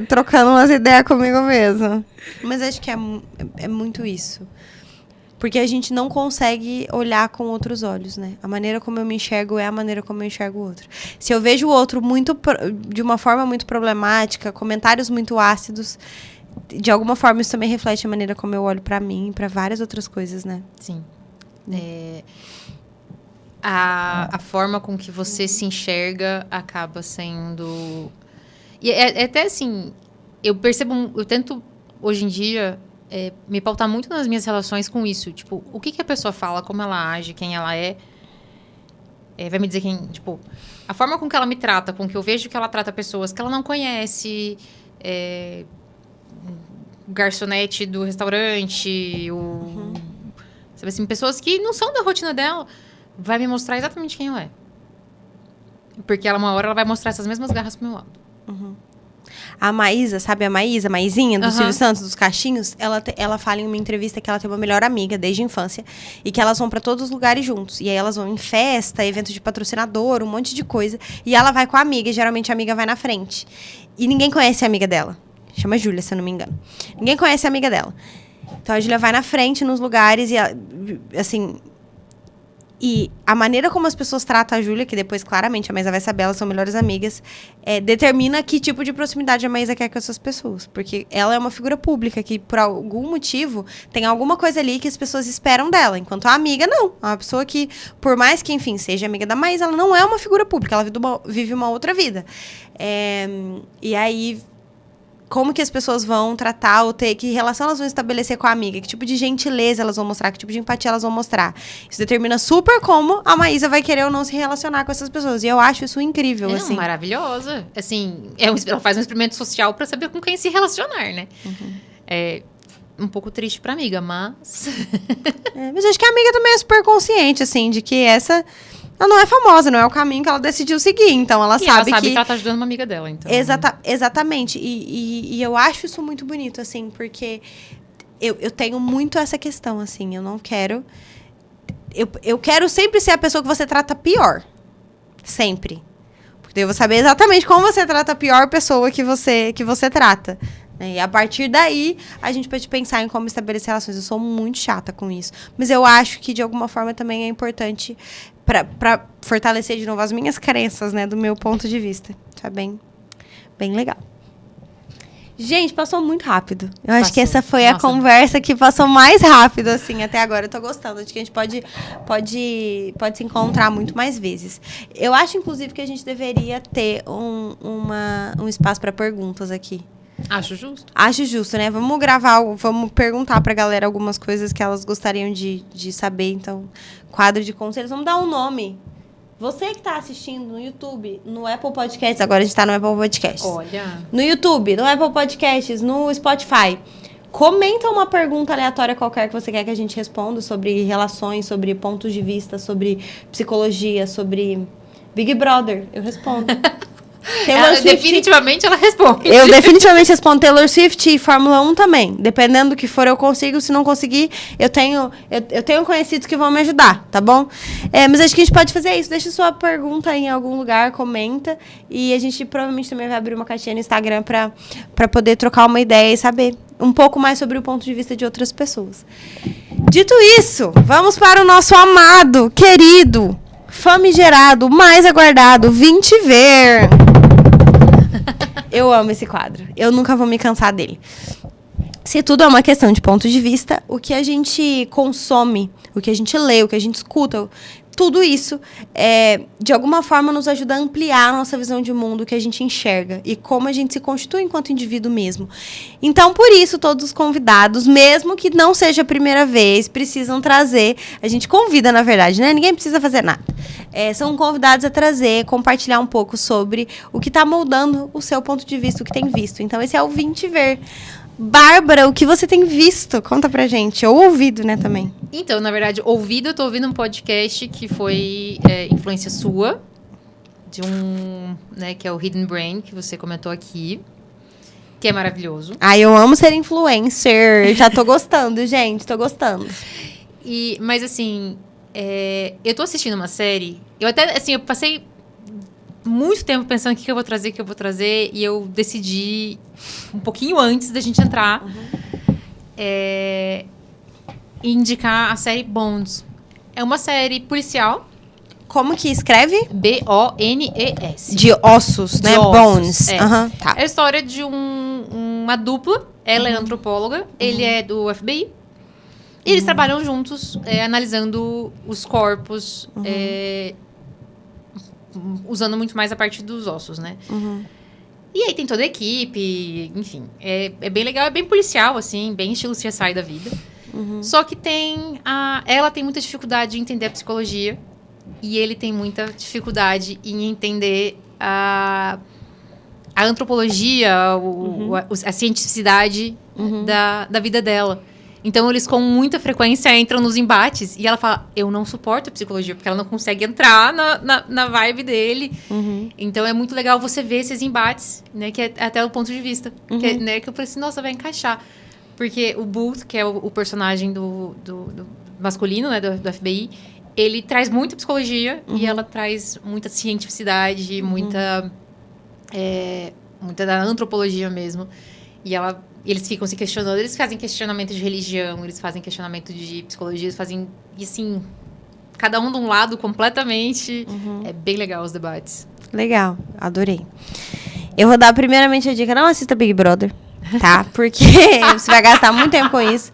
trocando umas ideias comigo mesmo. Mas acho que é muito isso. Porque a gente não consegue olhar com outros olhos, né? A maneira como eu me enxergo é a maneira como eu enxergo o outro. Se eu vejo o outro de uma forma muito problemática, comentários muito ácidos, de alguma forma isso também reflete a maneira como eu olho pra mim e pra várias outras coisas, né? Sim. A forma com que você se enxerga acaba sendo... E é até assim, eu tento, hoje em dia, me pautar muito nas minhas relações com isso. Tipo, o que a pessoa fala, como ela age, quem ela vai me dizer quem... Tipo, a forma com que ela me trata, com que eu vejo que ela trata pessoas que ela não conhece, o garçonete do restaurante, sabe assim, pessoas que não são da rotina dela, vai me mostrar exatamente quem eu é. Porque uma hora ela vai mostrar essas mesmas garras pro meu lado. Uhum. A Maísa, sabe a Maisinha, do Silvio Santos, dos Cachinhos? Ela fala em uma entrevista que ela tem uma melhor amiga desde a infância e que elas vão pra todos os lugares juntos. E aí elas vão em festa, evento de patrocinador, um monte de coisa. E ela vai com a amiga, e geralmente a amiga vai na frente. E ninguém conhece a amiga dela. Chama Júlia, se eu não me engano. Ninguém conhece a amiga dela. Então a Júlia vai na frente nos lugares e, assim... E a maneira como as pessoas tratam a Júlia, que depois, claramente, a Maísa vai saber, elas são melhores amigas, determina que tipo de proximidade a Maísa quer com essas pessoas. Porque ela é uma figura pública que, por algum motivo, tem alguma coisa ali que as pessoas esperam dela. Enquanto a amiga, não. É uma pessoa que, por mais que, enfim, seja amiga da Maísa, ela não é uma figura pública. Ela vive uma outra vida. E aí... Como que as pessoas vão tratar ou que relação elas vão estabelecer com a amiga, que tipo de gentileza elas vão mostrar, que tipo de empatia elas vão mostrar. Isso determina super como a Maísa vai querer ou não se relacionar com essas pessoas. E eu acho isso incrível, assim. Maravilhosa. Assim, ela faz um experimento social pra saber com quem se relacionar, né? Uhum. É um pouco triste pra amiga, mas... Mas acho que a amiga também é super consciente, assim, de que ela não é famosa, não é o caminho que ela decidiu seguir. Então, ela sabe que ela tá ajudando uma amiga dela, então. Exatamente. E eu acho isso muito bonito, assim, porque eu tenho muito essa questão, assim. Eu não quero... Eu quero sempre ser a pessoa que você trata pior. Sempre. Porque eu vou saber exatamente como você trata a pior pessoa que você trata. E a partir daí, a gente pode pensar em como estabelecer relações. Eu sou muito chata com isso. Mas eu acho que, de alguma forma, também é importante para fortalecer, de novo, as minhas crenças, né? Do meu ponto de vista. Tá bem legal. Gente, passou muito rápido. Eu acho que essa foi a conversa que passou mais rápido, assim, até agora. Eu tô gostando. Acho que a gente pode se encontrar muito mais vezes. Eu acho, inclusive, que a gente deveria ter um espaço para perguntas aqui. Acho justo. Acho justo, né? Vamos vamos perguntar pra galera algumas coisas que elas gostariam de saber. Então, quadro de conselhos. Vamos dar um nome. Você que tá assistindo no YouTube, no Apple Podcasts, agora a gente tá no Apple Podcasts. Olha. No YouTube, no Apple Podcasts, no Spotify. Comenta uma pergunta aleatória qualquer que você quer que a gente responda sobre relações, sobre pontos de vista, sobre psicologia, sobre Big Brother. Eu respondo. Definitivamente ela responde. Eu definitivamente respondo Taylor Swift e Fórmula 1 também. Dependendo do que for, eu consigo. Se não conseguir, eu tenho conhecidos que vão me ajudar, tá bom? Mas acho que a gente pode fazer isso. Deixa sua pergunta em algum lugar, comenta. E a gente provavelmente também vai abrir uma caixinha no Instagram pra poder trocar uma ideia e saber um pouco mais sobre o ponto de vista de outras pessoas. Dito isso, vamos para o nosso amado, querido, famigerado, mais aguardado, Vim Te Ver. Eu amo esse quadro. Eu nunca vou me cansar dele. Se tudo é uma questão de ponto de vista, o que a gente consome, o que a gente lê, o que a gente escuta, tudo isso, de alguma forma, nos ajuda a ampliar a nossa visão de mundo, o que a gente enxerga e como a gente se constitui enquanto indivíduo mesmo. Então, por isso, todos os convidados, mesmo que não seja a primeira vez, precisam trazer... A gente convida, na verdade, né? Ninguém precisa fazer nada. São convidados a trazer, compartilhar um pouco sobre o que está moldando o seu ponto de vista, o que tem visto. Então, esse é o Vim Te Ver. Bárbara, o que você tem visto? Conta pra gente. Ou ouvido, né, também. Então, na verdade, eu tô ouvindo um podcast que foi influência sua, de né, que é o Hidden Brain, que você comentou aqui, que é maravilhoso. Eu amo ser influencer. Já tô gostando, gente, tô gostando. Mas, assim, eu tô assistindo uma série. Eu até, assim, eu passei muito tempo pensando o que eu vou trazer, e eu decidi, um pouquinho antes da gente entrar, indicar a série Bones. É uma série policial. Como que escreve? B-O-N-E-S. De ossos, né? Ossos, Bones. Tá. É a história de uma dupla. Ela é antropóloga, ele é do FBI. E eles trabalham juntos, analisando os corpos, usando muito mais a parte dos ossos, né? E aí tem toda a equipe, enfim. É bem legal, é bem policial, assim, bem estilo CSI da vida. Só que ela tem muita dificuldade em entender a psicologia. E ele tem muita dificuldade em entender a antropologia, a cientificidade da vida dela. Então, eles com muita frequência entram nos embates. E ela fala, eu não suporto a psicologia, porque ela não consegue entrar na vibe dele. Então, é muito legal você ver esses embates, né? Que é até o ponto de vista. Que eu falei assim, nossa, vai encaixar. Porque o Booth, que é o personagem do masculino, né? Do FBI, ele traz muita psicologia e ela traz muita cientificidade, muita da antropologia mesmo. E eles ficam se questionando, eles fazem questionamento de religião, eles fazem questionamento de psicologia, eles fazem, e assim, cada um de um lado completamente. É bem legal os debates. Legal, adorei. Eu vou dar primeiramente a dica, não assista Big Brother, tá? Porque você vai gastar muito tempo com isso.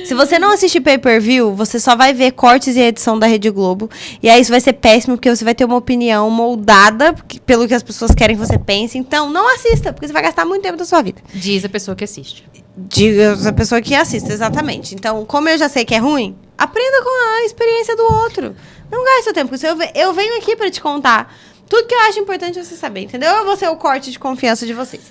Se você não assistir pay-per-view, você só vai ver cortes e edição da Rede Globo. E aí isso vai ser péssimo, porque você vai ter uma opinião moldada pelo que as pessoas querem que você pense. Então, não assista, porque você vai gastar muito tempo da sua vida. Diz a pessoa que assiste. Diz a pessoa que assiste, exatamente. Então, como eu já sei que é ruim, aprenda com a experiência do outro. Não gaste seu tempo com isso. Eu venho aqui pra te contar tudo que eu acho importante você saber, entendeu? Eu vou ser o corte de confiança de vocês.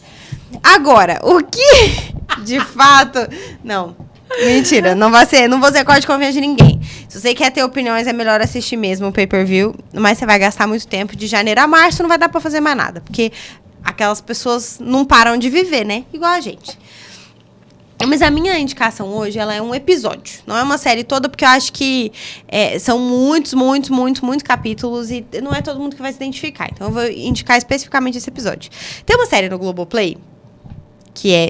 Agora, o que de fato... Não, mentira, não vou ser corte de confiança de ninguém. Se você quer ter opiniões, é melhor assistir mesmo o pay-per-view, mas você vai gastar muito tempo. De janeiro a março não vai dar pra fazer mais nada, porque aquelas pessoas não param de viver, né? Igual a gente. Mas a minha indicação hoje, ela é um episódio. Não é uma série toda, porque eu acho que são muitos capítulos e não é todo mundo que vai se identificar. Então, eu vou indicar especificamente esse episódio. Tem uma série no Globoplay, que é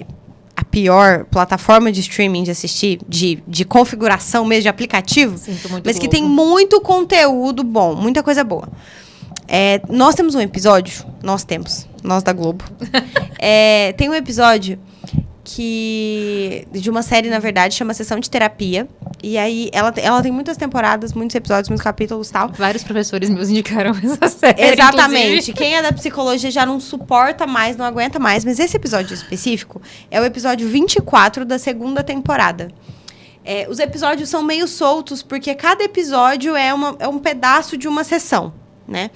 a pior plataforma de streaming de assistir, de configuração mesmo, de aplicativo. Sinto muito mas que Globo. tem muito conteúdo bom, muita coisa boa. Nós temos um episódio, nós da Globo. Tem um episódio de uma série, na verdade, chama Sessão de Terapia. E aí, ela tem muitas temporadas, muitos episódios, muitos capítulos e tal. Vários professores meus indicaram essa série, Exatamente. inclusive. Quem é da psicologia já não suporta mais, não aguenta mais. Mas esse episódio específico é o episódio 24 da segunda temporada. Os episódios são meio soltos, porque cada episódio é um pedaço de uma sessão, né?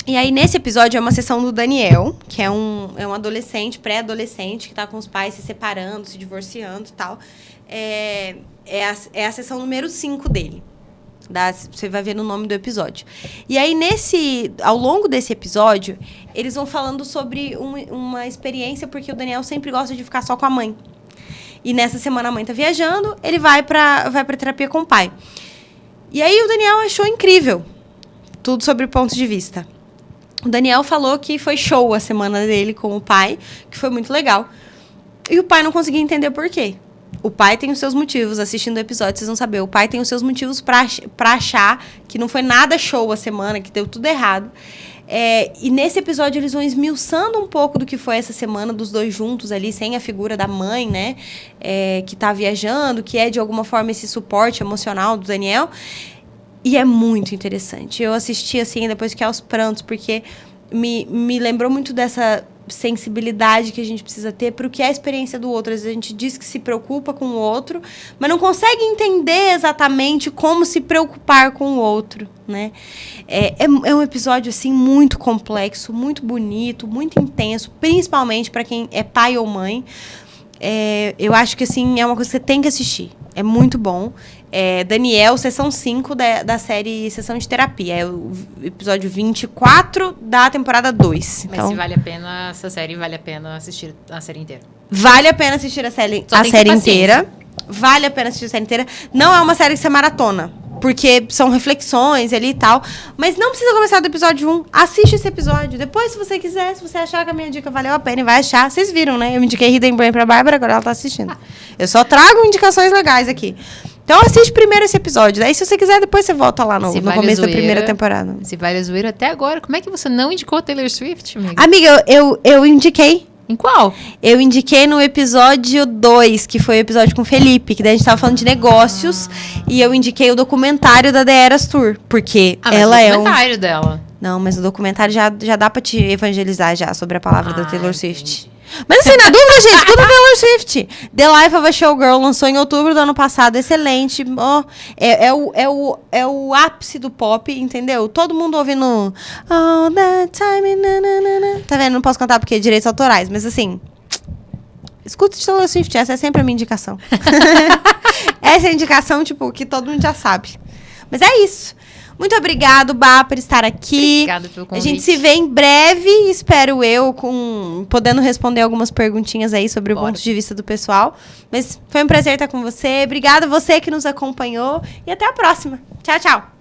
E aí, nesse episódio, é uma sessão do Daniel, que é um adolescente, pré-adolescente, que tá com os pais se separando, se divorciando e tal. É a sessão número 5 dele. Você vai ver no nome do episódio. E aí, ao longo desse episódio, eles vão falando sobre uma experiência, porque o Daniel sempre gosta de ficar só com a mãe. E nessa semana a mãe tá viajando, ele vai pra terapia com o pai. E aí, o Daniel achou incrível tudo sobre ponto de vista. O Daniel falou que foi show a semana dele com o pai, que foi muito legal. E o pai não conseguia entender por quê. O pai tem os seus motivos. Assistindo o episódio, vocês vão saber. O pai tem os seus motivos pra achar que não foi nada show a semana, que deu tudo errado. E nesse episódio, eles vão esmiuçando um pouco do que foi essa semana dos dois juntos ali, sem a figura da mãe, né? Que tá viajando, que é, de alguma forma, esse suporte emocional do Daniel. E é muito interessante. Eu assisti, assim, depois que aos prantos, porque me lembrou muito dessa sensibilidade que a gente precisa ter para o que é a experiência do outro. Às vezes a gente diz que se preocupa com o outro, mas não consegue entender exatamente como se preocupar com o outro, né? É um episódio, assim, muito complexo, muito bonito, muito intenso, principalmente para quem é pai ou mãe. Eu acho que, assim, é uma coisa que você tem que assistir. É muito bom. Daniel, sessão 5 da série Sessão de Terapia. É o episódio 24 da temporada 2. Mas se vale a pena, essa série vale a pena assistir a série inteira. Vale a pena assistir a série inteira. Vale a pena assistir a série inteira. Não é uma série que você maratona. porque são reflexões ali e tal. Mas não precisa começar do episódio 1. Assiste esse episódio. Depois, se você quiser, se você achar que a minha dica valeu a pena e vai achar, vocês viram, né? Eu me indiquei Hidden Brain pra Bárbara, agora ela tá assistindo. Eu só trago indicações legais aqui. Então assiste primeiro esse episódio. Daí, se você quiser, depois você volta lá no começo da primeira temporada. Se vale a zoeira até agora, como é que você não indicou Taylor Swift, amiga? Amiga, eu indiquei. Em qual? Eu indiquei no episódio 2, que foi o episódio com o Felipe, que daí a gente tava falando de negócios. E eu indiquei o documentário da The Eras Tour. Porque ela é o documentário dela. Não, mas o documentário já dá pra te evangelizar já sobre a palavra da Taylor Swift. Mas assim, na dúvida, gente, escuta a Taylor Swift. The Life of a Showgirl lançou em outubro do ano passado. Excelente. Oh, é o ápice do pop, entendeu? Todo mundo ouvindo All that time. Na. Tá vendo? Não posso cantar porque é direitos autorais. Mas assim, escuta de Taylor Swift. Essa é sempre a minha indicação. Essa é a indicação, tipo, que todo mundo já sabe. Mas é isso. Muito obrigado, Bá, por estar aqui. Obrigada pelo convite. A gente se vê em breve, espero eu, podendo responder algumas perguntinhas aí sobre o ponto de vista do pessoal. Mas foi um prazer estar com você. Obrigada a você que nos acompanhou. E até a próxima. Tchau, tchau.